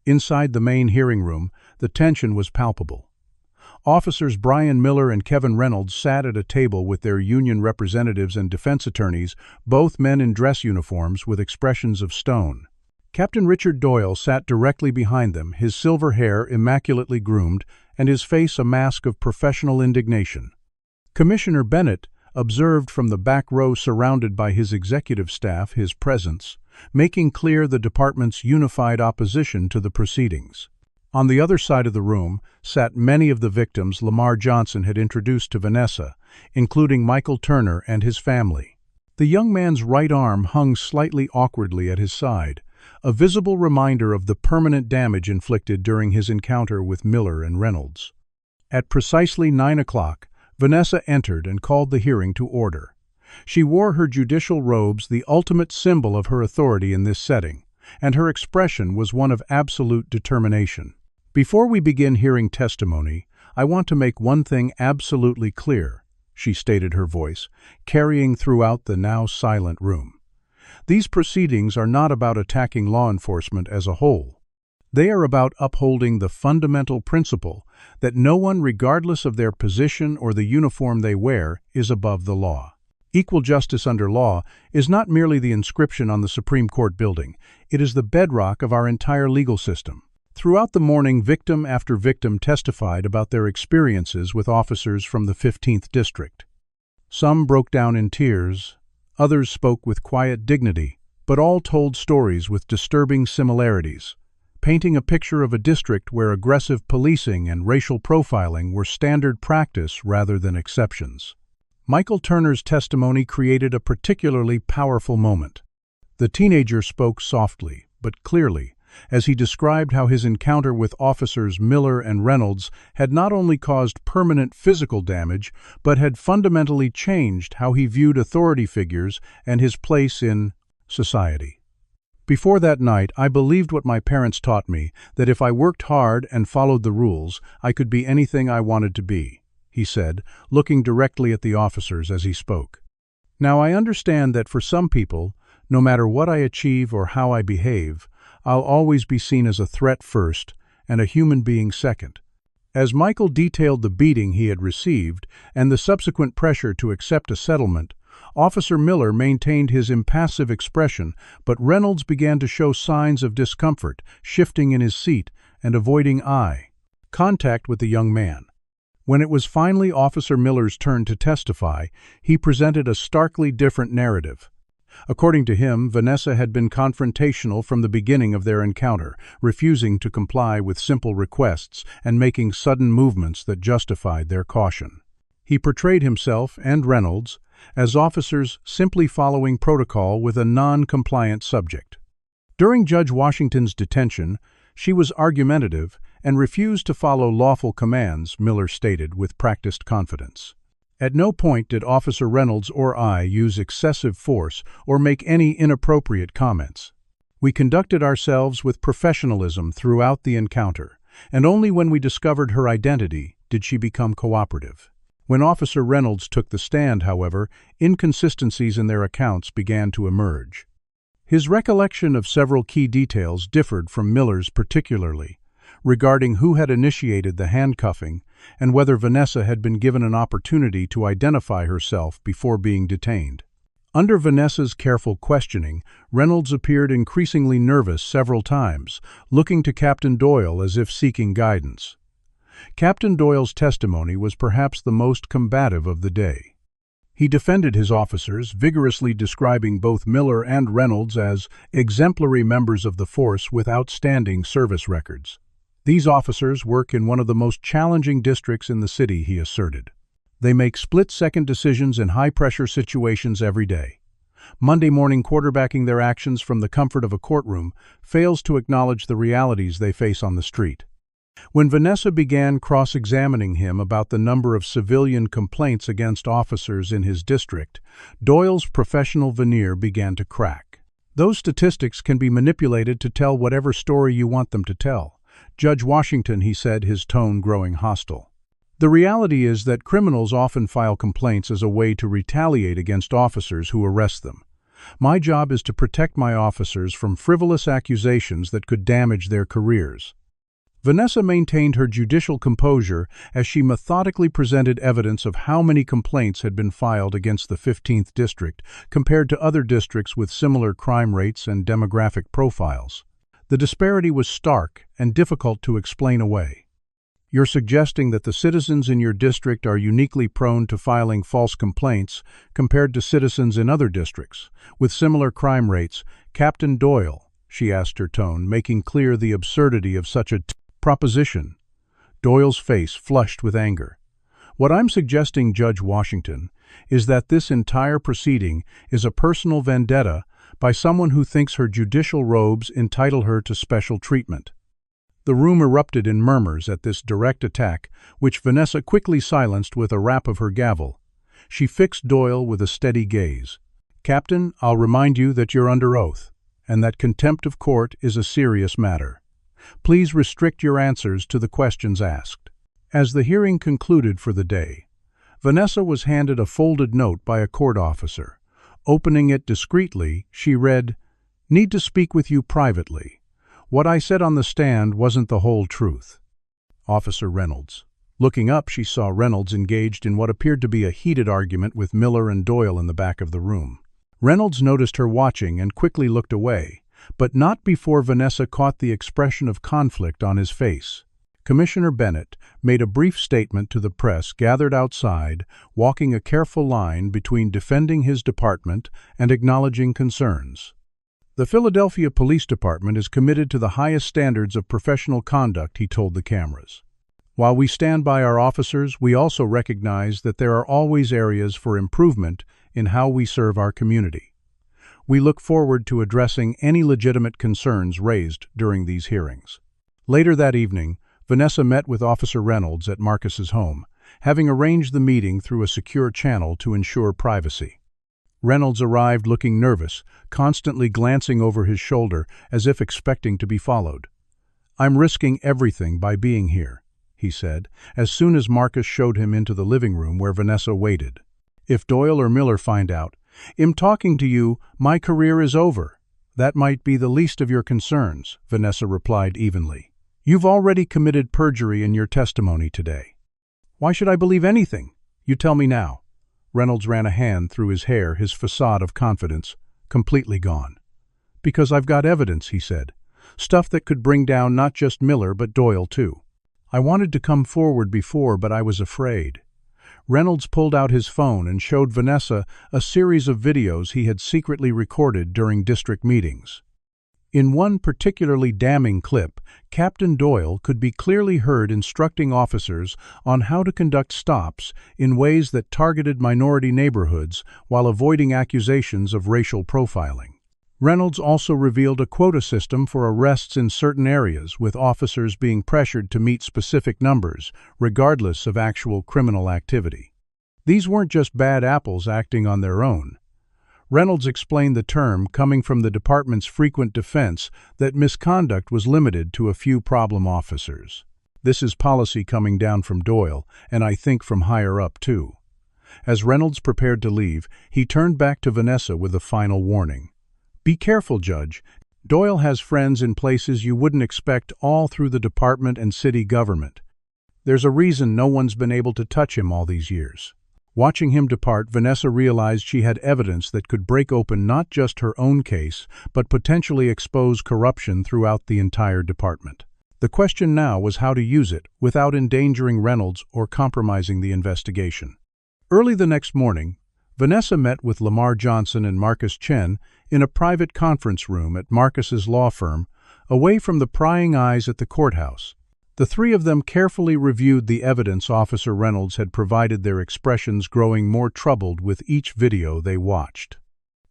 Inside the main hearing room, the tension was palpable. Officers Brian Miller and Kevin Reynolds sat at a table with their union representatives and defense attorneys, both men in dress uniforms with expressions of stone. Captain Richard Doyle sat directly behind them, his silver hair immaculately groomed and his face a mask of professional indignation. Commissioner Bennett observed from the back row, surrounded by his executive staff, his presence, making clear the department's unified opposition to the proceedings. On the other side of the room sat many of the victims Lamar Johnson had introduced to Vanessa, including Michael Turner and his family. The young man's right arm hung slightly awkwardly at his side, a visible reminder of the permanent damage inflicted during his encounter with Miller and Reynolds. At precisely 9 o'clock, Vanessa entered and called the hearing to order. She wore her judicial robes, the ultimate symbol of her authority in this setting, and her expression was one of absolute determination. "Before we begin hearing testimony, I want to make one thing absolutely clear," she stated, her voice carrying throughout the now silent room. "These proceedings are not about attacking law enforcement as a whole. They are about upholding the fundamental principle that no one, regardless of their position or the uniform they wear, is above the law. Equal justice under law is not merely the inscription on the Supreme Court building, it is the bedrock of our entire legal system." Throughout the morning, victim after victim testified about their experiences with officers from the 15th District. Some broke down in tears, others spoke with quiet dignity, but all told stories with disturbing similarities, painting a picture of a district where aggressive policing and racial profiling were standard practice rather than exceptions. Michael Turner's testimony created a particularly powerful moment. The teenager spoke softly but clearly as he described how his encounter with officers Miller and Reynolds had not only caused permanent physical damage, but had fundamentally changed how he viewed authority figures and his place in society. "Before that night, I believed what my parents taught me, that if I worked hard and followed the rules, I could be anything I wanted to be," he said, looking directly at the officers as he spoke. "Now I understand that for some people, no matter what I achieve or how I behave, I'll always be seen as a threat first and a human being second." As Michael detailed the beating he had received and the subsequent pressure to accept a settlement, Officer Miller maintained his impassive expression, but Reynolds began to show signs of discomfort, shifting in his seat and avoiding eye contact with the young man. When it was finally Officer Miller's turn to testify, he presented a starkly different narrative. According to him, Vanessa had been confrontational from the beginning of their encounter, refusing to comply with simple requests and making sudden movements that justified their caution. He portrayed himself and Reynolds as officers simply following protocol with a non-compliant subject. During Judge Washington's detention, she was argumentative and refused to follow lawful commands, Miller stated with practiced confidence. "At no point did Officer Reynolds or I use excessive force or make any inappropriate comments. We conducted ourselves with professionalism throughout the encounter, and only when we discovered her identity did she become cooperative." When Officer Reynolds took the stand, however, inconsistencies in their accounts began to emerge. His recollection of several key details differed from Miller's, particularly regarding who had initiated the handcuffing and whether Vanessa had been given an opportunity to identify herself before being detained. Under Vanessa's careful questioning, Reynolds appeared increasingly nervous several times, looking to Captain Doyle as if seeking guidance. Captain Doyle's testimony was perhaps the most combative of the day. He defended his officers, vigorously describing both Miller and Reynolds as exemplary members of the force with outstanding service records. "These officers work in one of the most challenging districts in the city," he asserted. "They make split-second decisions in high-pressure situations every day. Monday morning quarterbacking their actions from the comfort of a courtroom fails to acknowledge the realities they face on the street." When Vanessa began cross-examining him about the number of civilian complaints against officers in his district, Doyle's professional veneer began to crack. "Those statistics can be manipulated to tell whatever story you want them to tell. Judge Washington," he said, his tone growing hostile. "The reality is that criminals often file complaints as a way to retaliate against officers who arrest them. My job is to protect my officers from frivolous accusations that could damage their careers." Vanessa maintained her judicial composure as she methodically presented evidence of how many complaints had been filed against the 15th District compared to other districts with similar crime rates and demographic profiles. The disparity was stark and difficult to explain away. "You're suggesting that the citizens in your district are uniquely prone to filing false complaints compared to citizens in other districts with similar crime rates. Captain Doyle," she asked, her tone making clear the absurdity of such a proposition. Doyle's face flushed with anger. "What I'm suggesting, Judge Washington, is that this entire proceeding is a personal vendetta by someone who thinks her judicial robes entitle her to special treatment." The room erupted in murmurs at this direct attack, which Vanessa quickly silenced with a rap of her gavel. She fixed Doyle with a steady gaze. "Captain, I'll remind you that you're under oath, and that contempt of court is a serious matter. Please restrict your answers to the questions asked." As the hearing concluded for the day, Vanessa was handed a folded note by a court officer. Opening it discreetly, she read, "Need to speak with you privately. What I said on the stand wasn't the whole truth. Officer Reynolds." Looking up, she saw Reynolds engaged in what appeared to be a heated argument with Miller and Doyle in the back of the room. Reynolds noticed her watching and quickly looked away, but not before Vanessa caught the expression of conflict on his face. Commissioner Bennett made a brief statement to the press gathered outside, walking a careful line between defending his department and acknowledging concerns. "The Philadelphia Police Department is committed to the highest standards of professional conduct," he told the cameras. "While we stand by our officers, we also recognize that there are always areas for improvement in how we serve our community. We look forward to addressing any legitimate concerns raised during these hearings." Later that evening, Vanessa met with Officer Reynolds at Marcus's home, having arranged the meeting through a secure channel to ensure privacy. Reynolds arrived looking nervous, constantly glancing over his shoulder as if expecting to be followed. "I'm risking everything by being here," he said, as soon as Marcus showed him into the living room where Vanessa waited. "If Doyle or Miller find out, in talking to you, my career is over." "That might be the least of your concerns," Vanessa replied evenly. "You've already committed perjury in your testimony today." "Why should I believe anything? You tell me now." Reynolds ran a hand through his hair, his facade of confidence completely gone. "Because I've got evidence," he said. "Stuff that could bring down not just Miller, but Doyle too. I wanted to come forward before, but I was afraid." Reynolds pulled out his phone and showed Vanessa a series of videos he had secretly recorded during district meetings. In one particularly damning clip, Captain Doyle could be clearly heard instructing officers on how to conduct stops in ways that targeted minority neighborhoods while avoiding accusations of racial profiling. Reynolds also revealed a quota system for arrests in certain areas, with officers being pressured to meet specific numbers, regardless of actual criminal activity. These weren't just bad apples acting on their own. Reynolds explained the term coming from the department's frequent defense that misconduct was limited to a few problem officers. This is policy coming down from Doyle, and I think from higher up too. As Reynolds prepared to leave, he turned back to Vanessa with a final warning. "Be careful, Judge. Doyle has friends in places you wouldn't expect all through the department and city government. There's a reason no one's been able to touch him all these years." Watching him depart, Vanessa realized she had evidence that could break open not just her own case, but potentially expose corruption throughout the entire department. The question now was how to use it without endangering Reynolds or compromising the investigation. Early the next morning, Vanessa met with Lamar Johnson and Marcus Chen in a private conference room at Marcus's law firm, away from the prying eyes at the courthouse. The three of them carefully reviewed the evidence Officer Reynolds had provided, their expressions growing more troubled with each video they watched.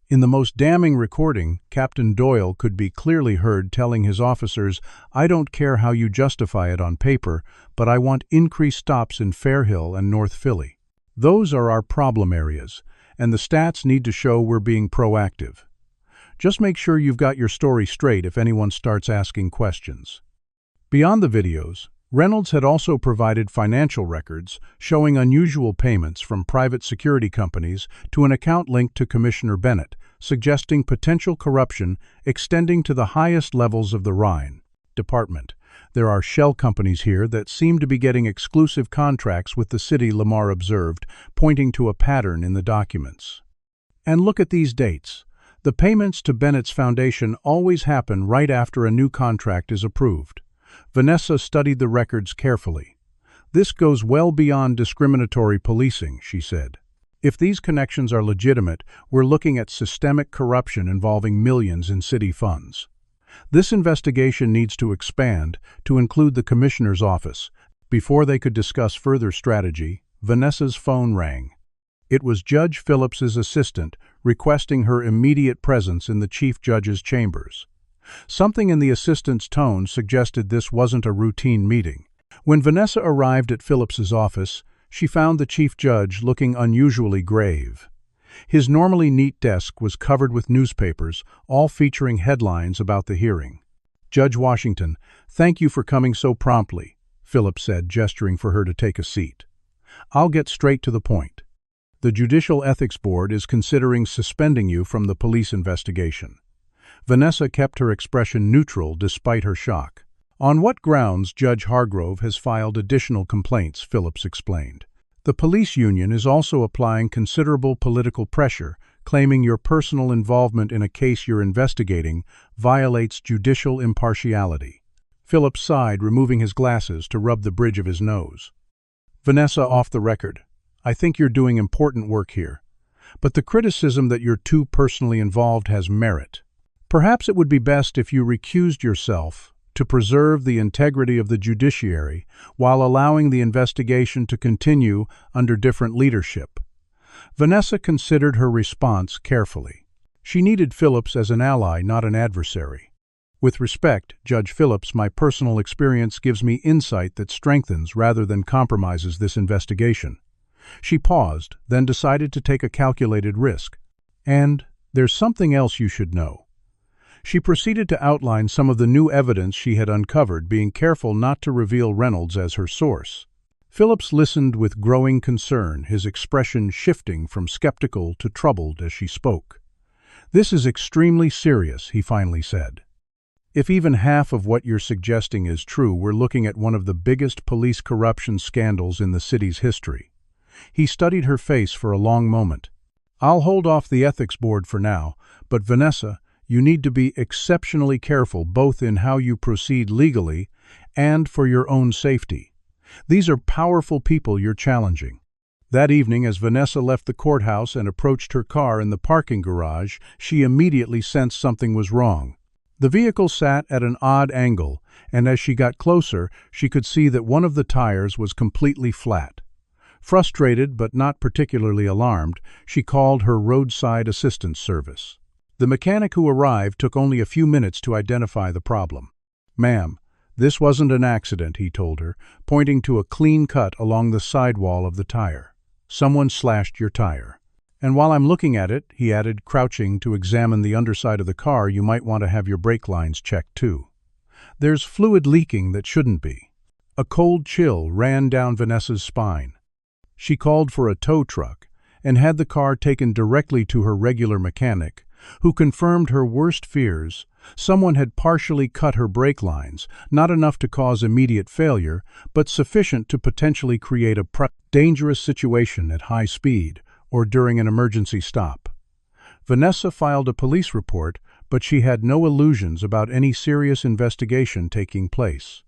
In the most damning recording, Captain Doyle could be clearly heard telling his officers, "I don't care how you justify it on paper, but I want increased stops in Fairhill and North Philly. Those are our problem areas, and the stats need to show we're being proactive. Just make sure you've got your story straight if anyone starts asking questions." Beyond the videos, Reynolds had also provided financial records showing unusual payments from private security companies to an account linked to Commissioner Bennett, suggesting potential corruption extending to the highest levels of the Rhine department. There are shell companies here that seem to be getting exclusive contracts with the city, Lamar observed, pointing to a pattern in the documents. And look at these dates. The payments to Bennett's Foundation always happen right after a new contract is approved. Vanessa studied the records carefully. This goes well beyond discriminatory policing, she said. If these connections are legitimate, we're looking at systemic corruption involving millions in city funds. This investigation needs to expand to include the commissioner's office. Before they could discuss further strategy, Vanessa's phone rang. It was Judge Phillips's assistant requesting her immediate presence in the chief judge's chambers. Something in the assistant's tone suggested this wasn't a routine meeting. When Vanessa arrived at Phillips's office, she found the chief judge looking unusually grave. His normally neat desk was covered with newspapers, all featuring headlines about the hearing. "Judge Washington, thank you for coming so promptly," Phillips said, gesturing for her to take a seat. "I'll get straight to the point. The Judicial Ethics Board is considering suspending you from the police investigation." Vanessa kept her expression neutral despite her shock. "On what grounds Judge Hargrove has filed additional complaints," Phillips explained. "The police union is also applying considerable political pressure, claiming your personal involvement in a case you're investigating violates judicial impartiality." Phillips sighed, removing his glasses to rub the bridge of his nose. "Vanessa, off the record, I think you're doing important work here. But the criticism that you're too personally involved has merit. Perhaps it would be best if you recused yourself to preserve the integrity of the judiciary while allowing the investigation to continue under different leadership." Vanessa considered her response carefully. She needed Phillips as an ally, not an adversary. "With respect, Judge Phillips, my personal experience gives me insight that strengthens rather than compromises this investigation." She paused, then decided to take a calculated risk. "And there's something else you should know." She proceeded to outline some of the new evidence she had uncovered, being careful not to reveal Reynolds as her source. Phillips listened with growing concern, his expression shifting from skeptical to troubled as she spoke. "This is extremely serious," he finally said. "If even half of what you're suggesting is true, we're looking at one of the biggest police corruption scandals in the city's history." He studied her face for a long moment. "I'll hold off the ethics board for now, but Vanessa, you need to be exceptionally careful both in how you proceed legally and for your own safety. These are powerful people you're challenging." That evening, as Vanessa left the courthouse and approached her car in the parking garage, she immediately sensed something was wrong. The vehicle sat at an odd angle, and as she got closer, she could see that one of the tires was completely flat. Frustrated but not particularly alarmed, she called her roadside assistance service. The mechanic who arrived took only a few minutes to identify the problem. "Ma'am, this wasn't an accident," he told her, pointing to a clean cut along the sidewall of the tire. "Someone slashed your tire. And while I'm looking at it," he added, crouching to examine the underside of the car, "you might want to have your brake lines checked too. There's fluid leaking that shouldn't be." A cold chill ran down Vanessa's spine. She called for a tow truck and had the car taken directly to her regular mechanic, who confirmed her worst fears. Someone had partially cut her brake lines, not enough to cause immediate failure, but sufficient to potentially create a dangerous situation at high speed or during an emergency stop. Vanessa filed a police report, but she had no illusions about any serious investigation taking place.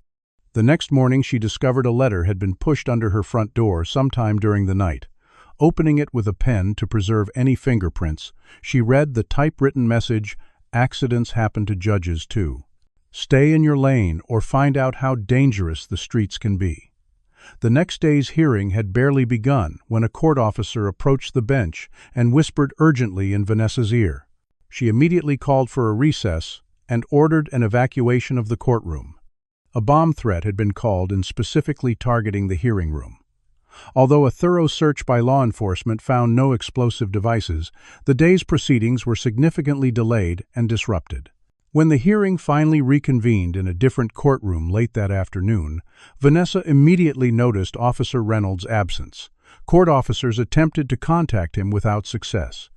The next morning she discovered a letter had been pushed under her front door sometime during the night. Opening it with a pen to preserve any fingerprints, she read the typewritten message, "Accidents happen to judges too. Stay in your lane or find out how dangerous the streets can be." The next day's hearing had barely begun when a court officer approached the bench and whispered urgently in Vanessa's ear. She immediately called for a recess and ordered an evacuation of the courtroom. A bomb threat had been called and specifically targeting the hearing room. Although a thorough search by law enforcement found no explosive devices, the day's proceedings were significantly delayed and disrupted. When the hearing finally reconvened in a different courtroom late that afternoon, Vanessa immediately noticed Officer Reynolds' absence. Court officers attempted to contact him without success.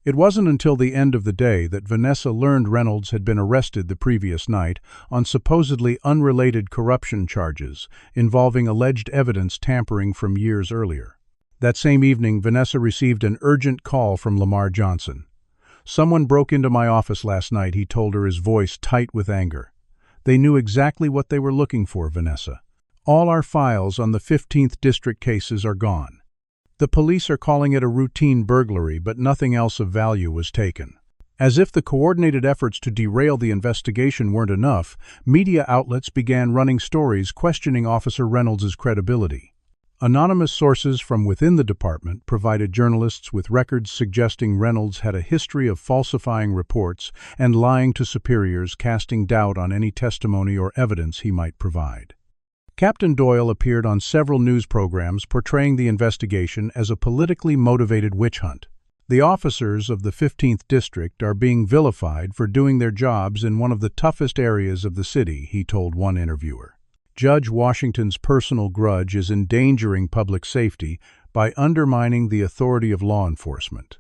It wasn't until the end of the day that Vanessa learned Reynolds had been arrested the previous night on supposedly unrelated corruption charges involving alleged evidence tampering from years earlier. That same evening, Vanessa received an urgent call from Lamar Johnson. "Someone broke into my office last night," he told her, his voice tight with anger. "They knew exactly what they were looking for, Vanessa. All our files on the 15th District cases are gone. The police are calling it a routine burglary, but nothing else of value was taken." As if the coordinated efforts to derail the investigation weren't enough, media outlets began running stories questioning Officer Reynolds' credibility. Anonymous sources from within the department provided journalists with records suggesting Reynolds had a history of falsifying reports and lying to superiors, casting doubt on any testimony or evidence he might provide. Captain Doyle appeared on several news programs portraying the investigation as a politically motivated witch hunt. "The officers of the 15th District are being vilified for doing their jobs in one of the toughest areas of the city," he told one interviewer. "Judge Washington's personal grudge is endangering public safety by undermining the authority of law enforcement."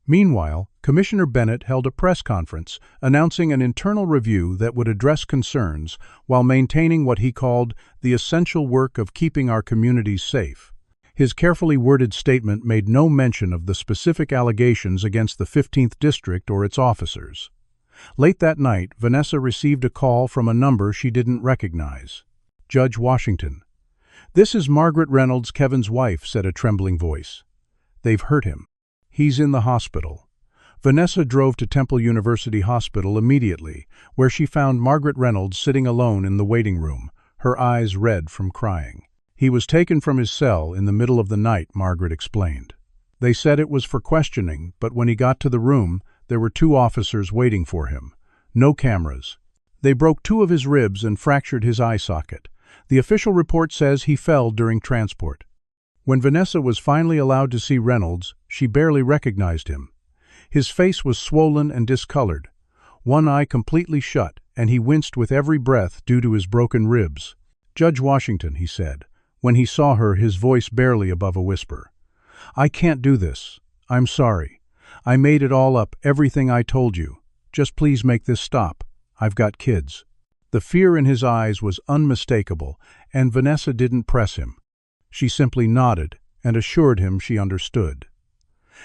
Meanwhile, Commissioner Bennett held a press conference announcing an internal review that would address concerns while maintaining what he called the essential work of keeping our communities safe. His carefully worded statement made no mention of the specific allegations against the 15th District or its officers. Late that night, Vanessa received a call from a number she didn't recognize. "Judge Washington." "This is Margaret Reynolds, Kevin's wife," said a trembling voice. "They've hurt him. He's in the hospital." Vanessa drove to Temple University Hospital immediately, where she found Margaret Reynolds sitting alone in the waiting room, her eyes red from crying. "He was taken from his cell in the middle of the night," Margaret explained. "They said it was for questioning, but when he got to the room, there were 2 officers waiting for him. No cameras. They broke 2 of his ribs and fractured his eye socket. The official report says he fell during transport." When Vanessa was finally allowed to see Reynolds, she barely recognized him. His face was swollen and discolored, one eye completely shut, and he winced with every breath due to his broken ribs. "Judge Washington," he said, when he saw her, his voice barely above a whisper. "I can't do this. I'm sorry. I made it all up, everything I told you. Just please make this stop. I've got kids." The fear in his eyes was unmistakable, and Vanessa didn't press him. She simply nodded and assured him she understood.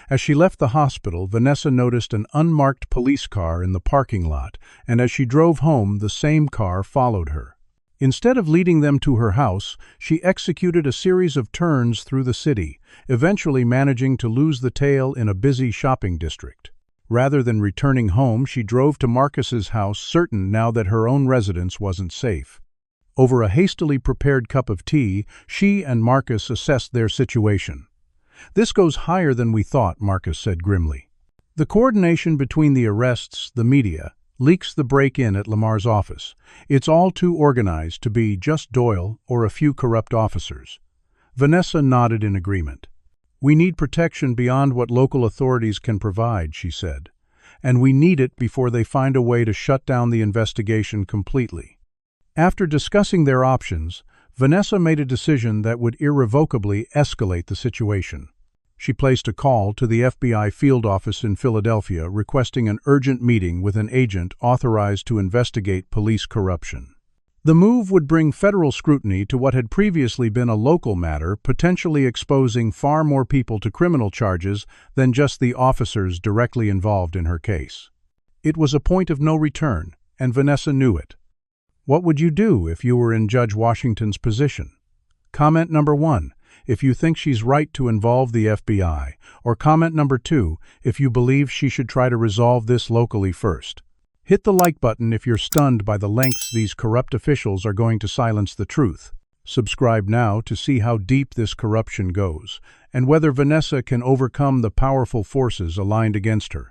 As she left the hospital, Vanessa noticed an unmarked police car in the parking lot, and as she drove home, the same car followed her. Instead of leading them to her house, she executed a series of turns through the city, eventually managing to lose the tail in a busy shopping district. Rather than returning home, she drove to Marcus's house, certain now that her own residence wasn't safe. Over a hastily prepared cup of tea, she and Marcus assessed their situation. "This goes higher than we thought," Marcus said grimly. "The coordination between the arrests, the media, leaks the break-in at Lamar's office. It's all too organized to be just Doyle or a few corrupt officers." Vanessa nodded in agreement. "We need protection beyond what local authorities can provide," she said. "And we need it before they find a way to shut down the investigation completely." After discussing their options, Vanessa made a decision that would irrevocably escalate the situation. She placed a call to the FBI field office in Philadelphia requesting an urgent meeting with an agent authorized to investigate police corruption. The move would bring federal scrutiny to what had previously been a local matter, potentially exposing far more people to criminal charges than just the officers directly involved in her case. It was a point of no return, and Vanessa knew it. What would you do if you were in Judge Washington's position? Comment number 1, if you think she's right to involve the FBI, or comment number 2, if you believe she should try to resolve this locally first. Hit the like button if you're stunned by the lengths these corrupt officials are going to silence the truth. Subscribe now to see how deep this corruption goes, and whether Vanessa can overcome the powerful forces aligned against her.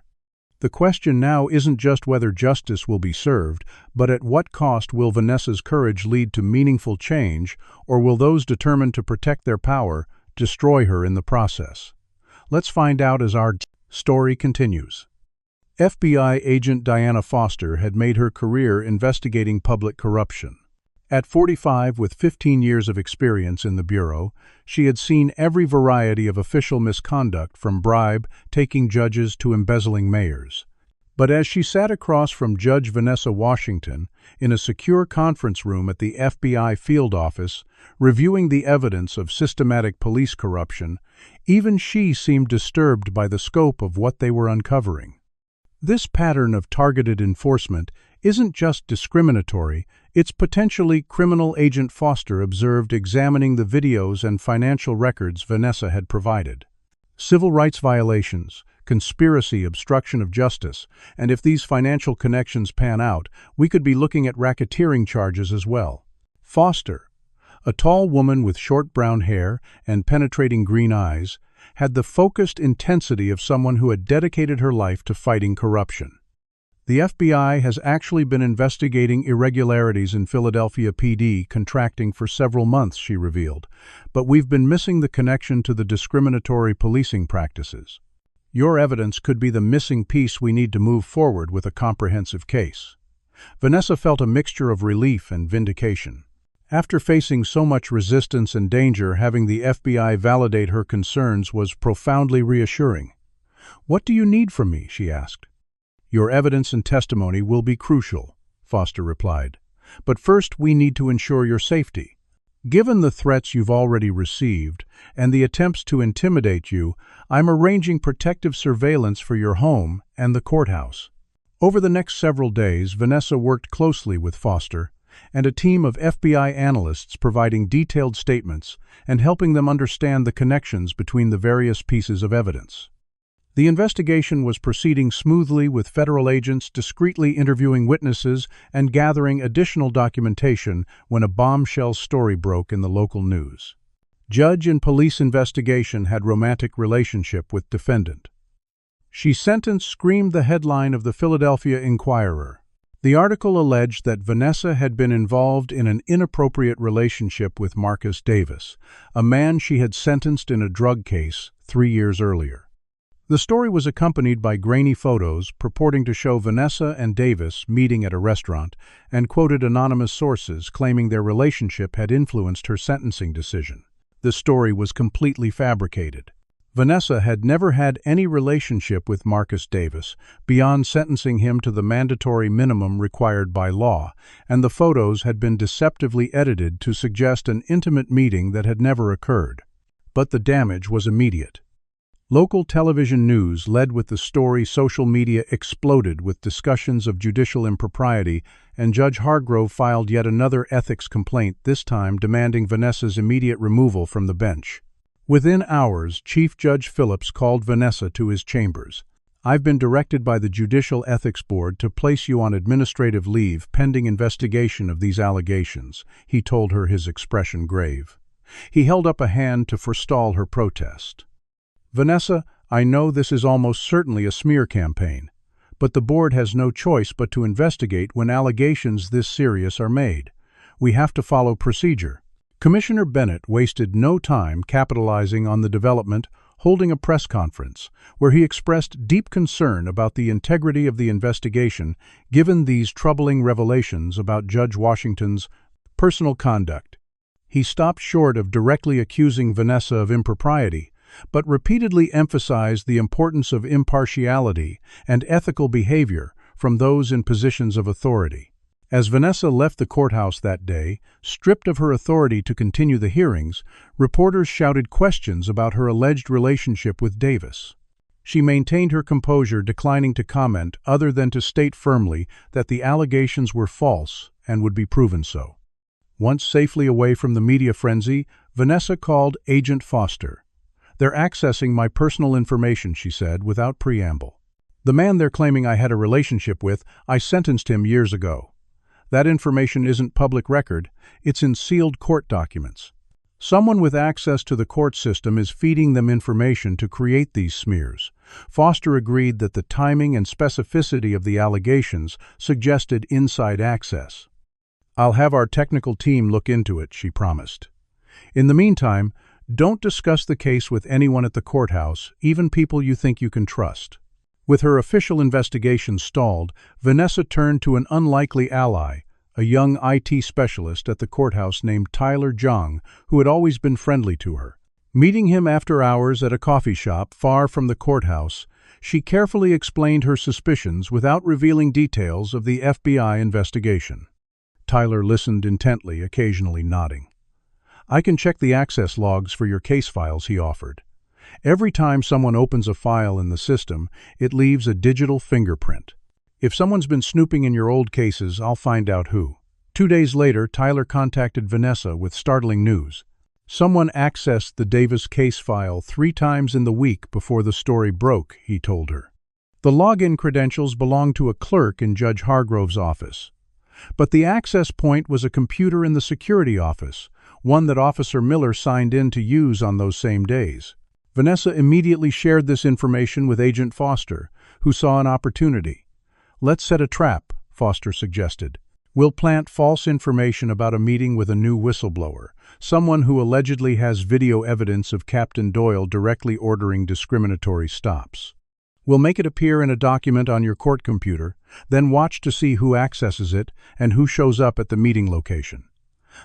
The question now isn't just whether justice will be served, but at what cost will Vanessa's courage lead to meaningful change, or will those determined to protect their power destroy her in the process? Let's find out as our story continues. FBI agent Diana Foster had made her career investigating public corruption. At 45, with 15 years of experience in the Bureau, she had seen every variety of official misconduct from bribe-taking judges to embezzling mayors. But as she sat across from Judge Vanessa Washington in a secure conference room at the FBI field office, reviewing the evidence of systematic police corruption, even she seemed disturbed by the scope of what they were uncovering. This pattern of targeted enforcement isn't just discriminatory, it's potentially criminal, Agent Foster observed, examining the videos and financial records Vanessa had provided. Civil rights violations, conspiracy, obstruction of justice, and if these financial connections pan out, we could be looking at racketeering charges as well. Foster, a tall woman with short brown hair and penetrating green eyes, had the focused intensity of someone who had dedicated her life to fighting corruption. The FBI has actually been investigating irregularities in Philadelphia PD contracting for several months, she revealed, but we've been missing the connection to the discriminatory policing practices. Your evidence could be the missing piece we need to move forward with a comprehensive case. Vanessa felt a mixture of relief and vindication. After facing so much resistance and danger, having the FBI validate her concerns was profoundly reassuring. "What do you need from me?" she asked. "Your evidence and testimony will be crucial," Foster replied. "But first we need to ensure your safety. Given the threats you've already received and the attempts to intimidate you, I'm arranging protective surveillance for your home and the courthouse." Over the next several days, Vanessa worked closely with Foster and a team of FBI analysts, providing detailed statements and helping them understand the connections between the various pieces of evidence. The investigation was proceeding smoothly, with federal agents discreetly interviewing witnesses and gathering additional documentation when a bombshell story broke in the local news. Judge in police investigation had romantic relationship with defendant. She sentenced, screamed the headline of the Philadelphia Inquirer. The article alleged that Vanessa had been involved in an inappropriate relationship with Marcus Davis, a man she had sentenced in a drug case 3 years earlier. The story was accompanied by grainy photos purporting to show Vanessa and Davis meeting at a restaurant, and quoted anonymous sources claiming their relationship had influenced her sentencing decision. The story was completely fabricated. Vanessa had never had any relationship with Marcus Davis beyond sentencing him to the mandatory minimum required by law, and the photos had been deceptively edited to suggest an intimate meeting that had never occurred. But the damage was immediate. Local television news led with the story, social media exploded with discussions of judicial impropriety, and Judge Hargrove filed yet another ethics complaint, this time demanding Vanessa's immediate removal from the bench. Within hours, Chief Judge Phillips called Vanessa to his chambers. "I've been directed by the Judicial Ethics Board to place you on administrative leave pending investigation of these allegations," he told her, his expression grave. He held up a hand to forestall her protest. "Vanessa, I know this is almost certainly a smear campaign, but the board has no choice but to investigate when allegations this serious are made. We have to follow procedure." Commissioner Bennett wasted no time capitalizing on the development, holding a press conference where he expressed deep concern about the integrity of the investigation given these troubling revelations about Judge Washington's personal conduct. He stopped short of directly accusing Vanessa of impropriety, but repeatedly emphasized the importance of impartiality and ethical behavior from those in positions of authority. As Vanessa left the courthouse that day, stripped of her authority to continue the hearings, reporters shouted questions about her alleged relationship with Davis. She maintained her composure, declining to comment other than to state firmly that the allegations were false and would be proven so. Once safely away from the media frenzy, Vanessa called Agent Foster. "They're accessing my personal information," she said, without preamble. "The man they're claiming I had a relationship with, I sentenced him years ago. That information isn't public record, it's in sealed court documents. Someone with access to the court system is feeding them information to create these smears." Foster agreed that the timing and specificity of the allegations suggested inside access. "I'll have our technical team look into it," she promised. "In the meantime, don't discuss the case with anyone at the courthouse, even people you think you can trust." With her official investigation stalled, Vanessa turned to an unlikely ally, a young IT specialist at the courthouse named Tyler Jong, who had always been friendly to her. Meeting him after hours at a coffee shop far from the courthouse, she carefully explained her suspicions without revealing details of the FBI investigation. Tyler listened intently, occasionally nodding. "I can check the access logs for your case files," he offered. "Every time someone opens a file in the system, it leaves a digital fingerprint. If someone's been snooping in your old cases, I'll find out who." 2 days later, Tyler contacted Vanessa with startling news. "Someone accessed the Davis case file 3 times in the week before the story broke," he told her. The login credentials belonged to a clerk in Judge Hargrove's office. But the access point was a computer in the security office, one that Officer Miller signed in to use on those same days. Vanessa immediately shared this information with Agent Foster, who saw an opportunity. "Let's set a trap," Foster suggested. "We'll plant false information about a meeting with a new whistleblower, someone who allegedly has video evidence of Captain Doyle directly ordering discriminatory stops. We'll make it appear in a document on your court computer, then watch to see who accesses it and who shows up at the meeting location."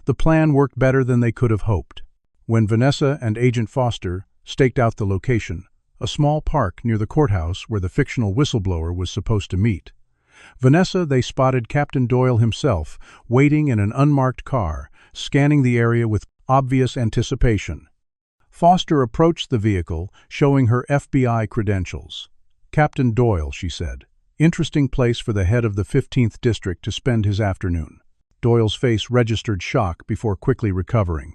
The plan worked better than they could have hoped. When Vanessa and Agent Foster staked out the location, a small park near the courthouse where the fictional whistleblower was supposed to meet, they spotted Captain Doyle himself, waiting in an unmarked car, scanning the area with obvious anticipation. Foster approached the vehicle, showing her FBI credentials. "Captain Doyle," she said. "Interesting place for the head of the 15th District to spend his afternoon." Doyle's face registered shock before quickly recovering.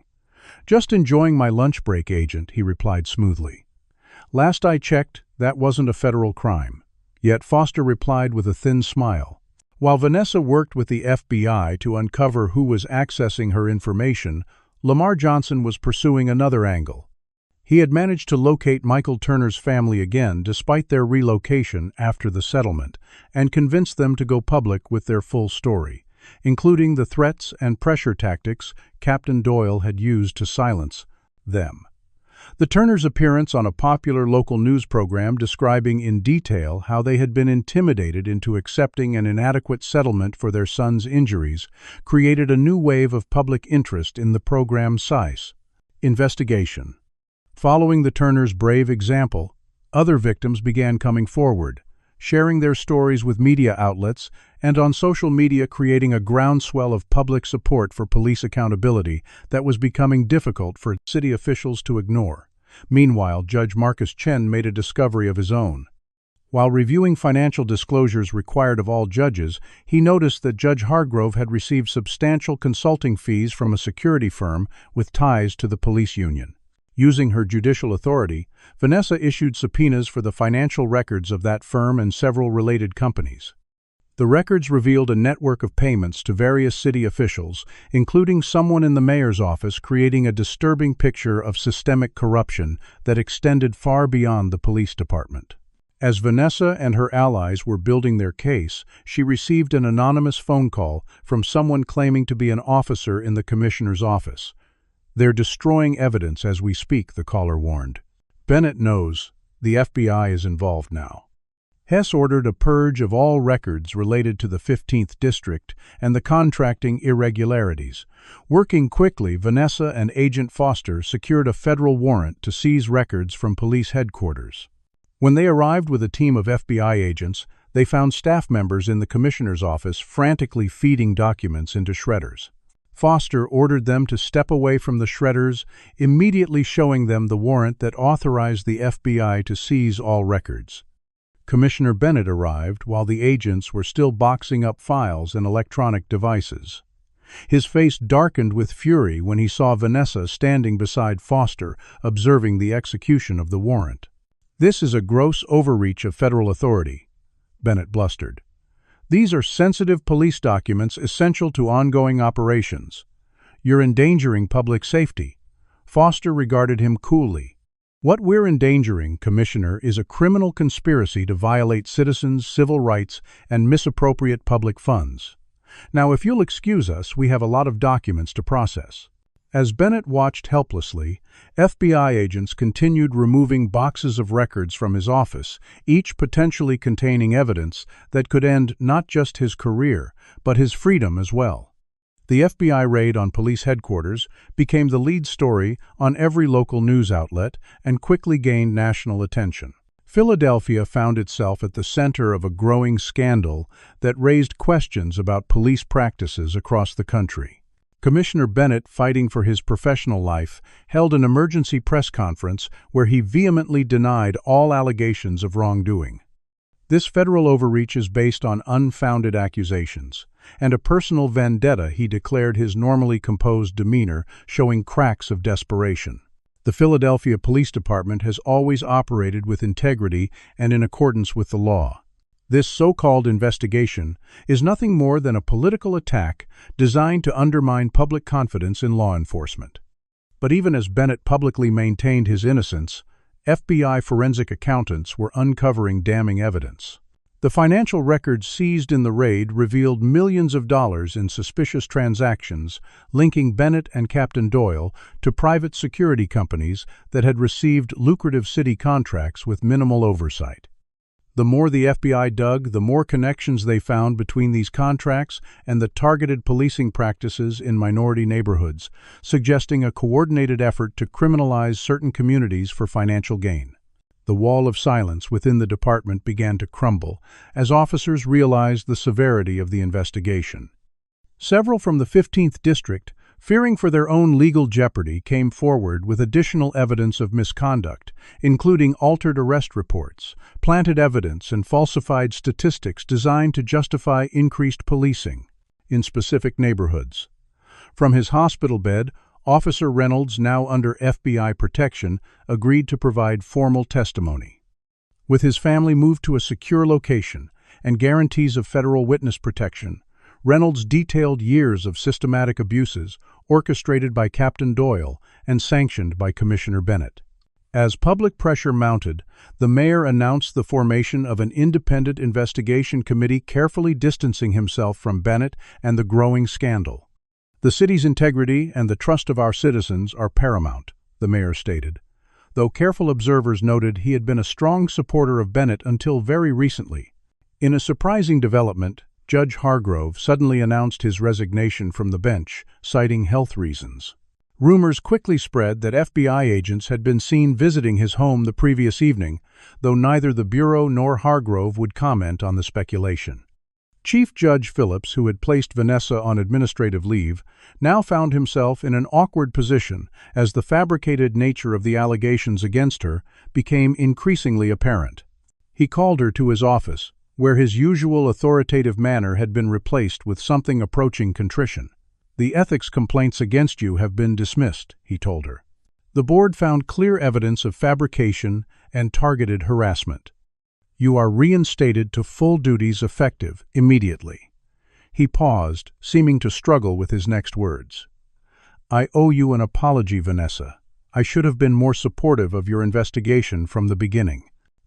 "Just enjoying my lunch break, Agent," he replied smoothly. "Last I checked, that wasn't a federal crime." Yet Foster replied with a thin smile. While Vanessa worked with the FBI to uncover who was accessing her information, Lamar Johnson was pursuing another angle. He had managed to locate Michael Turner's family again despite their relocation after the settlement, and convince them to go public with their full story, including the threats and pressure tactics Captain Doyle had used to silence them. The Turners' appearance on a popular local news program describing in detail how they had been intimidated into accepting an inadequate settlement for their son's injuries created a new wave of public interest in the program's size. Investigation. Following the Turners' brave example, other victims began coming forward, sharing their stories with media outlets and on social media, creating a groundswell of public support for police accountability that was becoming difficult for city officials to ignore. Meanwhile, Judge Marcus Chen made a discovery of his own. While reviewing financial disclosures required of all judges, he noticed that Judge Hargrove had received substantial consulting fees from a security firm with ties to the police union. Using her judicial authority, Vanessa issued subpoenas for the financial records of that firm and several related companies. The records revealed a network of payments to various city officials, including someone in the mayor's office, creating a disturbing picture of systemic corruption that extended far beyond the police department. As Vanessa and her allies were building their case, she received an anonymous phone call from someone claiming to be an officer in the commissioner's office. "They're destroying evidence as we speak," the caller warned. "Bennett knows. The FBI is involved now." Hess ordered a purge of all records related to the 15th District and the contracting irregularities. Working quickly, Vanessa and Agent Foster secured a federal warrant to seize records from police headquarters. When they arrived with a team of FBI agents, they found staff members in the commissioner's office frantically feeding documents into shredders. Foster ordered them to step away from the shredders, immediately showing them the warrant that authorized the FBI to seize all records. Commissioner Bennett arrived while the agents were still boxing up files and electronic devices. His face darkened with fury when he saw Vanessa standing beside Foster, observing the execution of the warrant. "This is a gross overreach of federal authority," Bennett blustered. "These are sensitive police documents essential to ongoing operations. You're endangering public safety." Foster regarded him coolly. "What we're endangering, Commissioner, is a criminal conspiracy to violate citizens' civil rights and misappropriate public funds. Now, if you'll excuse us, we have a lot of documents to process." As Bennett watched helplessly, FBI agents continued removing boxes of records from his office, each potentially containing evidence that could end not just his career, but his freedom as well. The FBI raid on police headquarters became the lead story on every local news outlet and quickly gained national attention. Philadelphia found itself at the center of a growing scandal that raised questions about police practices across the country. Commissioner Bennett, fighting for his professional life, held an emergency press conference where he vehemently denied all allegations of wrongdoing. This federal overreach is based on unfounded accusations, and a personal vendetta, he declared, his normally composed demeanor showing cracks of desperation. The Philadelphia Police Department has always operated with integrity and in accordance with the law. This so-called investigation is nothing more than a political attack designed to undermine public confidence in law enforcement. But even as Bennett publicly maintained his innocence, FBI forensic accountants were uncovering damning evidence. The financial records seized in the raid revealed millions of dollars in suspicious transactions linking Bennett and Captain Doyle to private security companies that had received lucrative city contracts with minimal oversight. The more the FBI dug, the more connections they found between these contracts and the targeted policing practices in minority neighborhoods, suggesting a coordinated effort to criminalize certain communities for financial gain. The wall of silence within the department began to crumble as officers realized the severity of the investigation. Several from the 15th District, fearing for their own legal jeopardy, came forward with additional evidence of misconduct, including altered arrest reports, planted evidence, and falsified statistics designed to justify increased policing in specific neighborhoods. From his hospital bed, Officer Reynolds, now under FBI protection, agreed to provide formal testimony. With his family moved to a secure location and guarantees of federal witness protection, Reynolds detailed years of systematic abuses orchestrated by Captain Doyle and sanctioned by Commissioner Bennett. As public pressure mounted, the mayor announced the formation of an independent investigation committee, carefully distancing himself from Bennett and the growing scandal. "The city's integrity and the trust of our citizens are paramount," the mayor stated, though careful observers noted he had been a strong supporter of Bennett until very recently. In a surprising development, Judge Hargrove suddenly announced his resignation from the bench, citing health reasons. Rumors quickly spread that FBI agents had been seen visiting his home the previous evening, though neither the Bureau nor Hargrove would comment on the speculation. Chief Judge Phillips, who had placed Vanessa on administrative leave, now found himself in an awkward position as the fabricated nature of the allegations against her became increasingly apparent. He called her to his office, where his usual authoritative manner had been replaced with something approaching contrition. "The ethics complaints against you have been dismissed," he told her. "The board found clear evidence of fabrication and targeted harassment. You are reinstated to full duties effective immediately." He paused, seeming to struggle with his next words. "I owe you an apology, Vanessa. I should have been more supportive of your investigation from the beginning."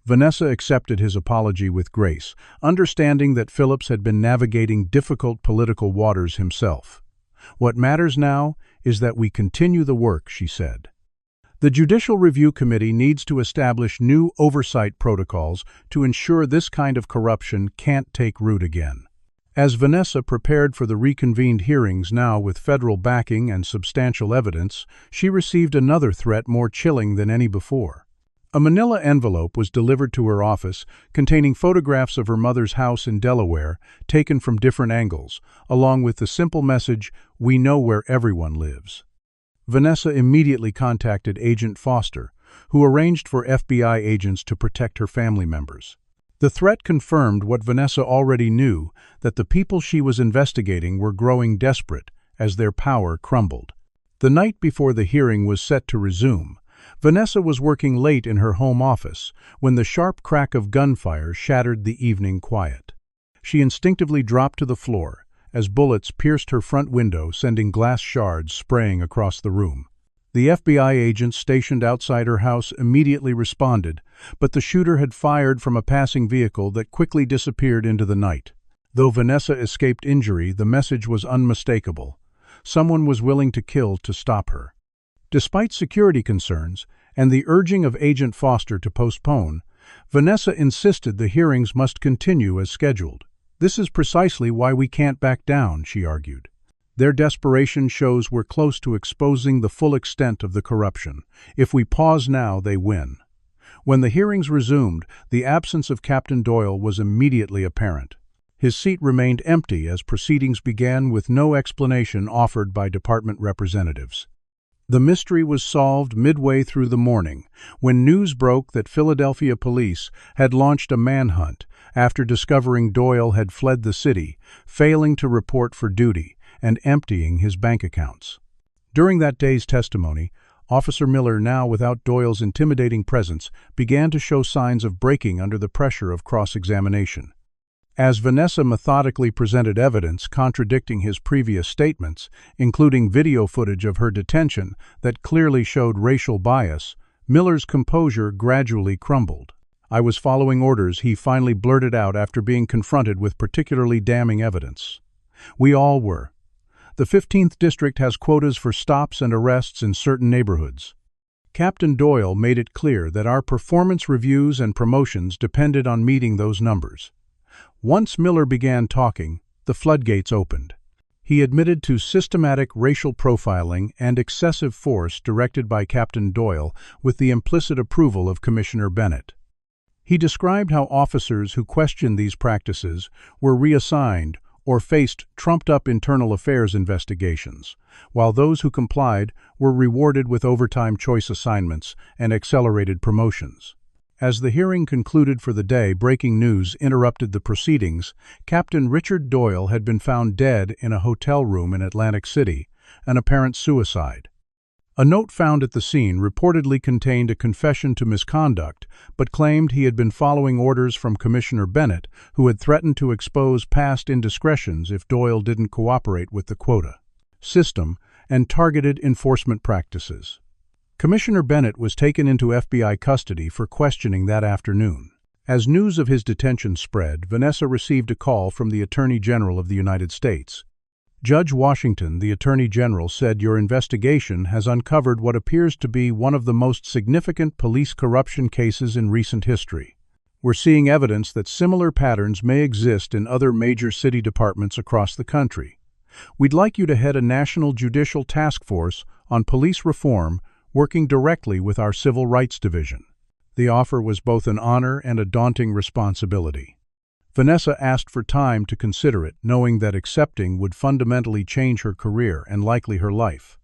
Vanessa accepted his apology with grace, understanding that Phillips had been navigating difficult political waters himself. "What matters now is that we continue the work," she said. "The Judicial Review Committee needs to establish new oversight protocols to ensure this kind of corruption can't take root again." As Vanessa prepared for the reconvened hearings now with federal backing and substantial evidence, she received another threat more chilling than any before. A manila envelope was delivered to her office containing photographs of her mother's house in Delaware taken from different angles, along with the simple message, "We know where everyone lives." Vanessa immediately contacted Agent Foster, who arranged for FBI agents to protect her family members. The threat confirmed what Vanessa already knew, that the people she was investigating were growing desperate as their power crumbled. The night before the hearing was set to resume, Vanessa was working late in her home office when the sharp crack of gunfire shattered the evening quiet. She instinctively dropped to the floor as bullets pierced her front window, sending glass shards spraying across the room. The FBI agents stationed outside her house immediately responded, but the shooter had fired from a passing vehicle that quickly disappeared into the night. Though Vanessa escaped injury, the message was unmistakable. Someone was willing to kill to stop her. Despite security concerns and the urging of Agent Foster to postpone, Vanessa insisted the hearings must continue as scheduled. "This is precisely why we can't back down," she argued. Their desperation shows we're close to exposing the full extent of the corruption. If we pause now, they win. When the hearings resumed, the absence of Captain Doyle was immediately apparent. His seat remained empty as proceedings began with no explanation offered by department representatives. The mystery was solved midway through the morning, when news broke that Philadelphia police had launched a manhunt after discovering Doyle had fled the city, failing to report for duty, and emptying his bank accounts. During that day's testimony, Officer Miller, now without Doyle's intimidating presence, began to show signs of breaking under the pressure of cross-examination. As Vanessa methodically presented evidence contradicting his previous statements, including video footage of her detention that clearly showed racial bias, Miller's composure gradually crumbled. "I was following orders," he finally blurted out after being confronted with particularly damning evidence. "We all were. The 15th District has quotas for stops and arrests in certain neighborhoods. Captain Doyle made it clear that our performance reviews and promotions depended on meeting those numbers." Once Miller began talking, the floodgates opened. He admitted to systematic racial profiling and excessive force directed by Captain Doyle with the implicit approval of Commissioner Bennett. He described how officers who questioned these practices were reassigned or faced trumped-up internal affairs investigations, while those who complied were rewarded with overtime choice assignments and accelerated promotions. As the hearing concluded for the day, breaking news interrupted the proceedings. Captain Richard Doyle had been found dead in a hotel room in Atlantic City, an apparent suicide. A note found at the scene reportedly contained a confession to misconduct, but claimed he had been following orders from Commissioner Bennett, who had threatened to expose past indiscretions if Doyle didn't cooperate with the quota system and targeted enforcement practices. Commissioner Bennett was taken into FBI custody for questioning that afternoon. As news of his detention spread, Vanessa received a call from the Attorney General of the United States. "Judge Washington," the Attorney General said, "your investigation has uncovered what appears to be one of the most significant police corruption cases in recent history. We're seeing evidence that similar patterns may exist in other major city departments across the country. We'd like you to head a national judicial task force on police reform, working directly with our Civil Rights Division." The offer was both an honor and a daunting responsibility. Vanessa asked for time to consider it, knowing that accepting would fundamentally change her career and likely her life.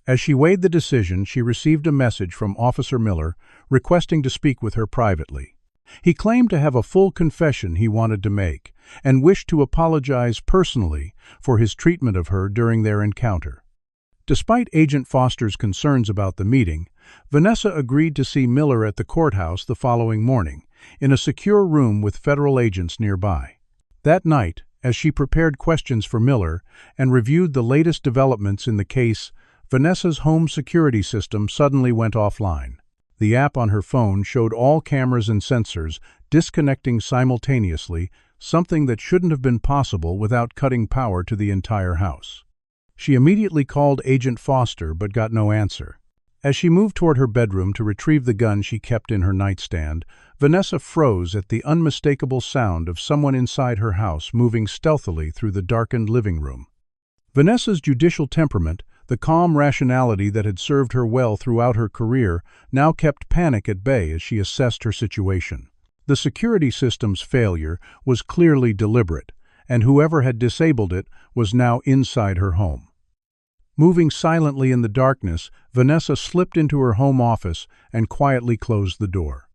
As she weighed the decision, she received a message from Officer Miller requesting to speak with her privately. He claimed to have a full confession he wanted to make and wished to apologize personally for his treatment of her during their encounter. Despite Agent Foster's concerns about the meeting, Vanessa agreed to see Miller at the courthouse the following morning, in a secure room with federal agents nearby. That night, as she prepared questions for Miller and reviewed the latest developments in the case, Vanessa's home security system suddenly went offline. The app on her phone showed all cameras and sensors disconnecting simultaneously, something that shouldn't have been possible without cutting power to the entire house. She immediately called Agent Foster but got no answer. As she moved toward her bedroom to retrieve the gun she kept in her nightstand, Vanessa froze at the unmistakable sound of someone inside her house moving stealthily through the darkened living room. Vanessa's judicial temperament, the calm rationality that had served her well throughout her career, now kept panic at bay as she assessed her situation. The security system's failure was clearly deliberate, and whoever had disabled it was now inside her home. Moving silently in the darkness, Vanessa slipped into her home office and quietly closed the door.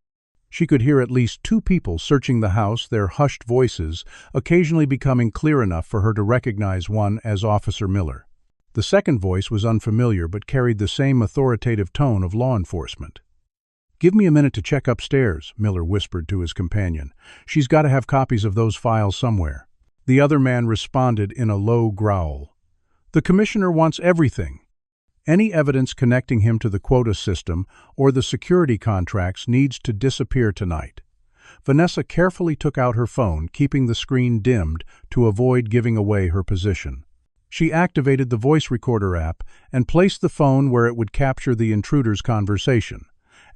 She could hear at least two people searching the house, their hushed voices occasionally becoming clear enough for her to recognize one as Officer Miller. The second voice was unfamiliar but carried the same authoritative tone of law enforcement. "Give me a minute to check upstairs," Miller whispered to his companion. "She's got to have copies of those files somewhere." The other man responded in a low growl. "The commissioner wants everything. Any evidence connecting him to the quota system or the security contracts needs to disappear tonight." Vanessa carefully took out her phone, keeping the screen dimmed to avoid giving away her position. She activated the voice recorder app and placed the phone where it would capture the intruder's conversation.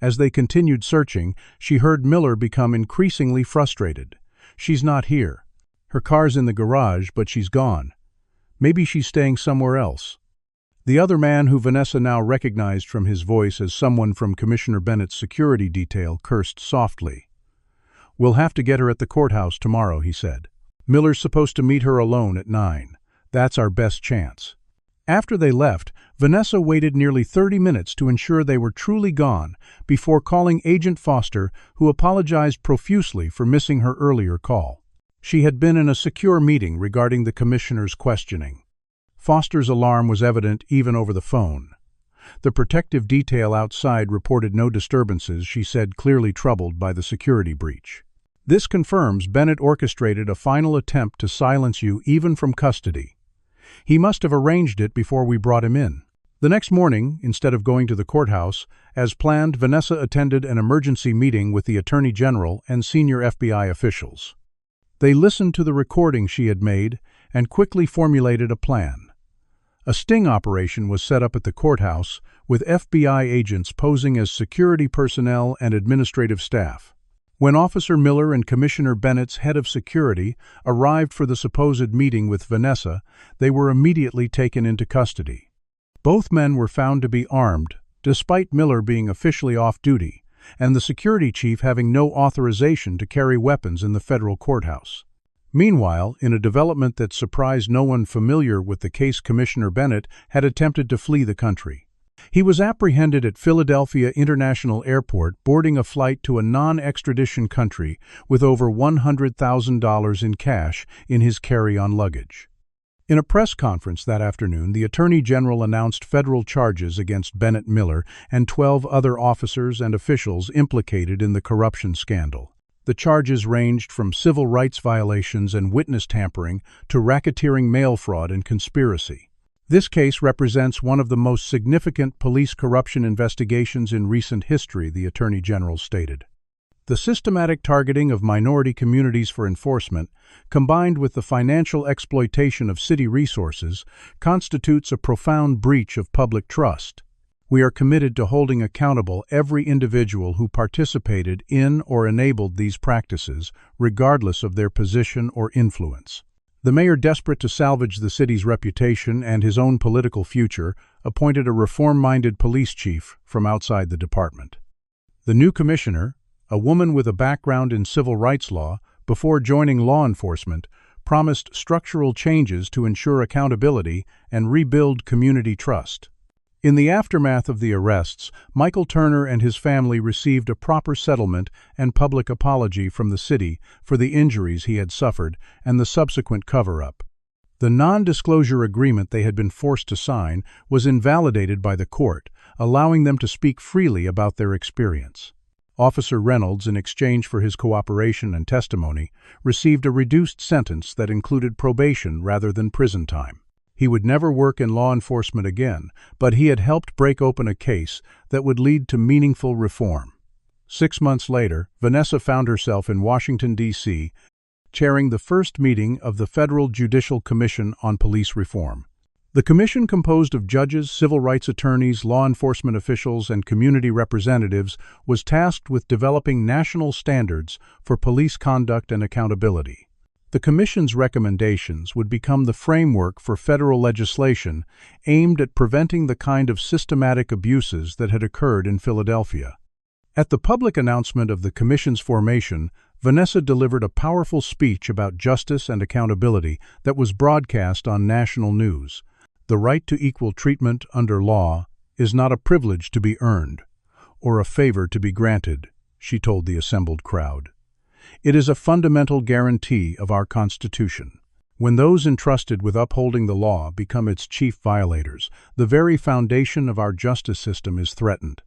As they continued searching, she heard Miller become increasingly frustrated. "She's not here. Her car's in the garage, but she's gone. Maybe she's staying somewhere else." The other man, who Vanessa now recognized from his voice as someone from Commissioner Bennett's security detail, cursed softly. "We'll have to get her at the courthouse tomorrow," he said. "Miller's supposed to meet her alone at 9. That's our best chance." After they left, Vanessa waited nearly 30 minutes to ensure they were truly gone before calling Agent Foster, who apologized profusely for missing her earlier call. She had been in a secure meeting regarding the commissioner's questioning. Foster's alarm was evident even over the phone. The protective detail outside reported no disturbances, she said, clearly troubled by the security breach. "This confirms Bennett orchestrated a final attempt to silence you even from custody. He must have arranged it before we brought him in." The next morning, instead of going to the courthouse, as planned, Vanessa attended an emergency meeting with the Attorney General and senior FBI officials. They listened to the recording she had made and quickly formulated a plan. A sting operation was set up at the courthouse, with FBI agents posing as security personnel and administrative staff. When Officer Miller and Commissioner Bennett's head of security arrived for the supposed meeting with Vanessa, they were immediately taken into custody. Both men were found to be armed, despite Miller being officially off duty, and the security chief having no authorization to carry weapons in the federal courthouse. Meanwhile, in a development that surprised no one familiar with the case, Commissioner Bennett had attempted to flee the country. He was apprehended at Philadelphia International Airport, boarding a flight to a non-extradition country with over $100,000 in cash in his carry-on luggage. In a press conference that afternoon, the Attorney General announced federal charges against Bennett Miller and 12 other officers and officials implicated in the corruption scandal. The charges ranged from civil rights violations and witness tampering to racketeering, mail fraud, and conspiracy. This case represents one of the most significant police corruption investigations in recent history, the Attorney General stated. The systematic targeting of minority communities for enforcement, combined with the financial exploitation of city resources, constitutes a profound breach of public trust. We are committed to holding accountable every individual who participated in or enabled these practices, regardless of their position or influence. The mayor, desperate to salvage the city's reputation and his own political future, appointed a reform-minded police chief from outside the department. The new commissioner, a woman with a background in civil rights law, before joining law enforcement, promised structural changes to ensure accountability and rebuild community trust. In the aftermath of the arrests, Michael Turner and his family received a proper settlement and public apology from the city for the injuries he had suffered and the subsequent cover-up. The non-disclosure agreement they had been forced to sign was invalidated by the court, allowing them to speak freely about their experience. Officer Reynolds, in exchange for his cooperation and testimony, received a reduced sentence that included probation rather than prison time. He would never work in law enforcement again, but he had helped break open a case that would lead to meaningful reform. 6 months later, Vanessa found herself in Washington, D.C., chairing the first meeting of the Federal Judicial Commission on Police Reform. The commission, composed of judges, civil rights attorneys, law enforcement officials, and community representatives, was tasked with developing national standards for police conduct and accountability. The Commission's recommendations would become the framework for federal legislation aimed at preventing the kind of systematic abuses that had occurred in Philadelphia. At the public announcement of the Commission's formation, Vanessa delivered a powerful speech about justice and accountability that was broadcast on national news. "The right to equal treatment under law is not a privilege to be earned, or a favor to be granted," she told the assembled crowd. "It is a fundamental guarantee of our Constitution. When those entrusted with upholding the law become its chief violators, the very foundation of our justice system is threatened.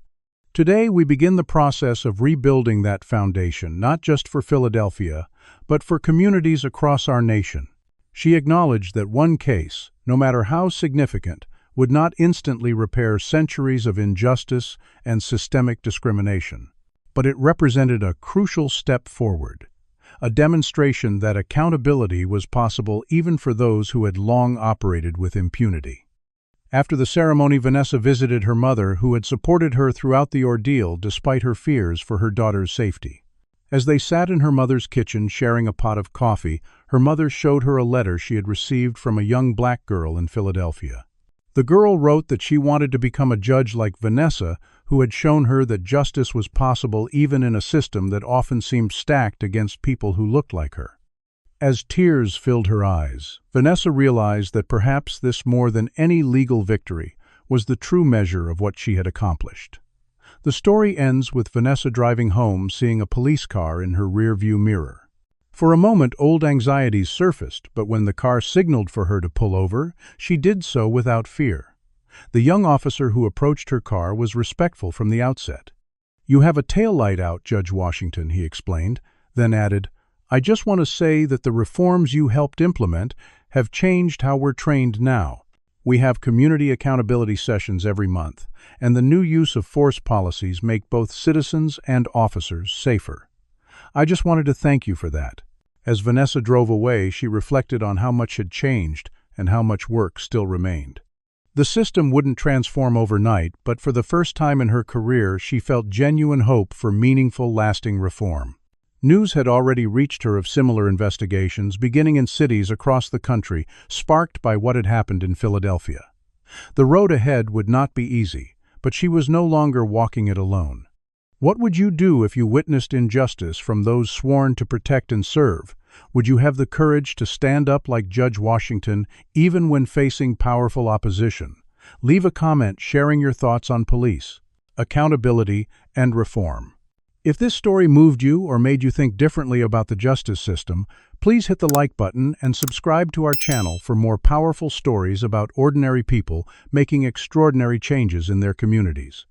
Today, we begin the process of rebuilding that foundation, not just for Philadelphia, but for communities across our nation." She acknowledged that one case, no matter how significant, would not instantly repair centuries of injustice and systemic discrimination. But it represented a crucial step forward, a demonstration that accountability was possible even for those who had long operated with impunity. After the ceremony, Vanessa visited her mother, who had supported her throughout the ordeal despite her fears for her daughter's safety. As they sat in her mother's kitchen sharing a pot of coffee, her mother showed her a letter she had received from a young black girl in Philadelphia. The girl wrote that she wanted to become a judge like Vanessa, who had shown her that justice was possible even in a system that often seemed stacked against people who looked like her. As tears filled her eyes, Vanessa realized that perhaps this, more than any legal victory, was the true measure of what she had accomplished. The story ends with Vanessa driving home, seeing a police car in her rearview mirror. For a moment, old anxieties surfaced, but when the car signaled for her to pull over, she did so without fear. The young officer who approached her car was respectful from the outset. "You have a taillight out, Judge Washington," he explained, then added, "I just want to say that the reforms you helped implement have changed how we're trained now. We have community accountability sessions every month, and the new use of force policies make both citizens and officers safer. I just wanted to thank you for that." As Vanessa drove away, she reflected on how much had changed and how much work still remained. The system wouldn't transform overnight, but for the first time in her career, she felt genuine hope for meaningful, lasting reform. News had already reached her of similar investigations, beginning in cities across the country, sparked by what had happened in Philadelphia. The road ahead would not be easy, but she was no longer walking it alone. What would you do if you witnessed injustice from those sworn to protect and serve? Would you have the courage to stand up like Judge Washington, even when facing powerful opposition? Leave a comment sharing your thoughts on police, accountability, and reform. If this story moved you or made you think differently about the justice system, please hit the like button and subscribe to our channel for more powerful stories about ordinary people making extraordinary changes in their communities.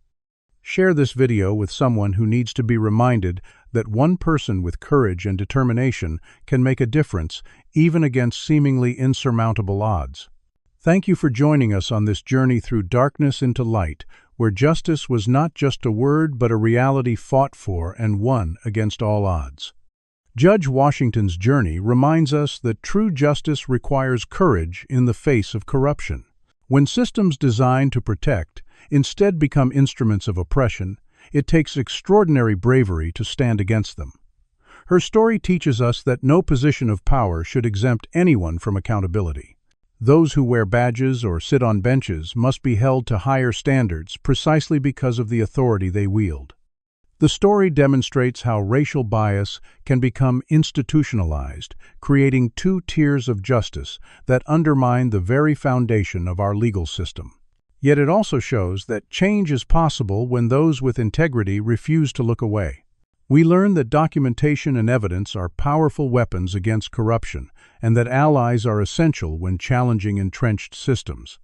Share this video with someone who needs to be reminded that one person with courage and determination can make a difference, even against seemingly insurmountable odds. Thank you for joining us on this journey through darkness into light, where justice was not just a word but a reality fought for and won against all odds. Judge Washington's journey reminds us that true justice requires courage in the face of corruption. When systems designed to protect instead become instruments of oppression, it takes extraordinary bravery to stand against them. Her story teaches us that no position of power should exempt anyone from accountability. Those who wear badges or sit on benches must be held to higher standards precisely because of the authority they wield. The story demonstrates how racial bias can become institutionalized, creating two tiers of justice that undermine the very foundation of our legal system. Yet it also shows that change is possible when those with integrity refuse to look away. We learn that documentation and evidence are powerful weapons against corruption, and that allies are essential when challenging entrenched systems.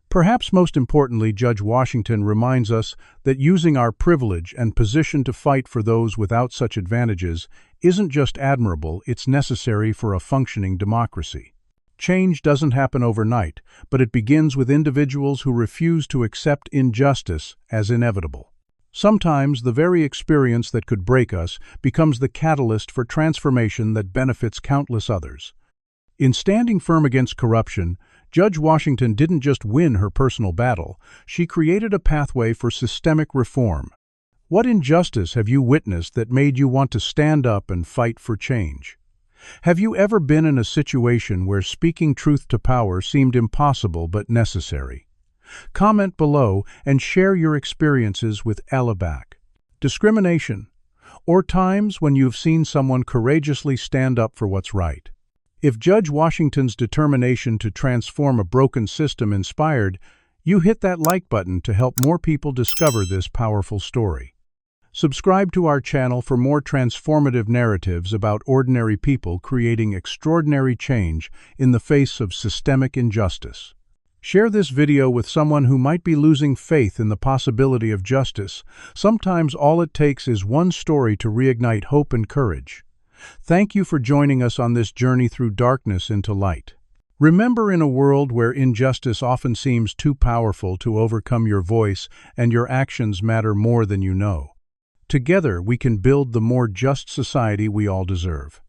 Perhaps most importantly, Judge Washington reminds us that using our privilege and position to fight for those without such advantages isn't just admirable, it's necessary for a functioning democracy. Change doesn't happen overnight, but it begins with individuals who refuse to accept injustice as inevitable. Sometimes the very experience that could break us becomes the catalyst for transformation that benefits countless others. In standing firm against corruption, Judge Washington didn't just win her personal battle, she created a pathway for systemic reform. What injustice have you witnessed that made you want to stand up and fight for change? Have you ever been in a situation where speaking truth to power seemed impossible but necessary? Comment below and share your experiences with Alabac. Discrimination, or times when you've seen someone courageously stand up for what's right. If Judge Washington's determination to transform a broken system inspired, you hit that like button to help more people discover this powerful story. Subscribe to our channel for more transformative narratives about ordinary people creating extraordinary change in the face of systemic injustice. Share this video with someone who might be losing faith in the possibility of justice. Sometimes all it takes is one story to reignite hope and courage. Thank you for joining us on this journey through darkness into light. Remember, in a world where injustice often seems too powerful to overcome, your voice and your actions matter more than you know. Together, we can build the more just society we all deserve.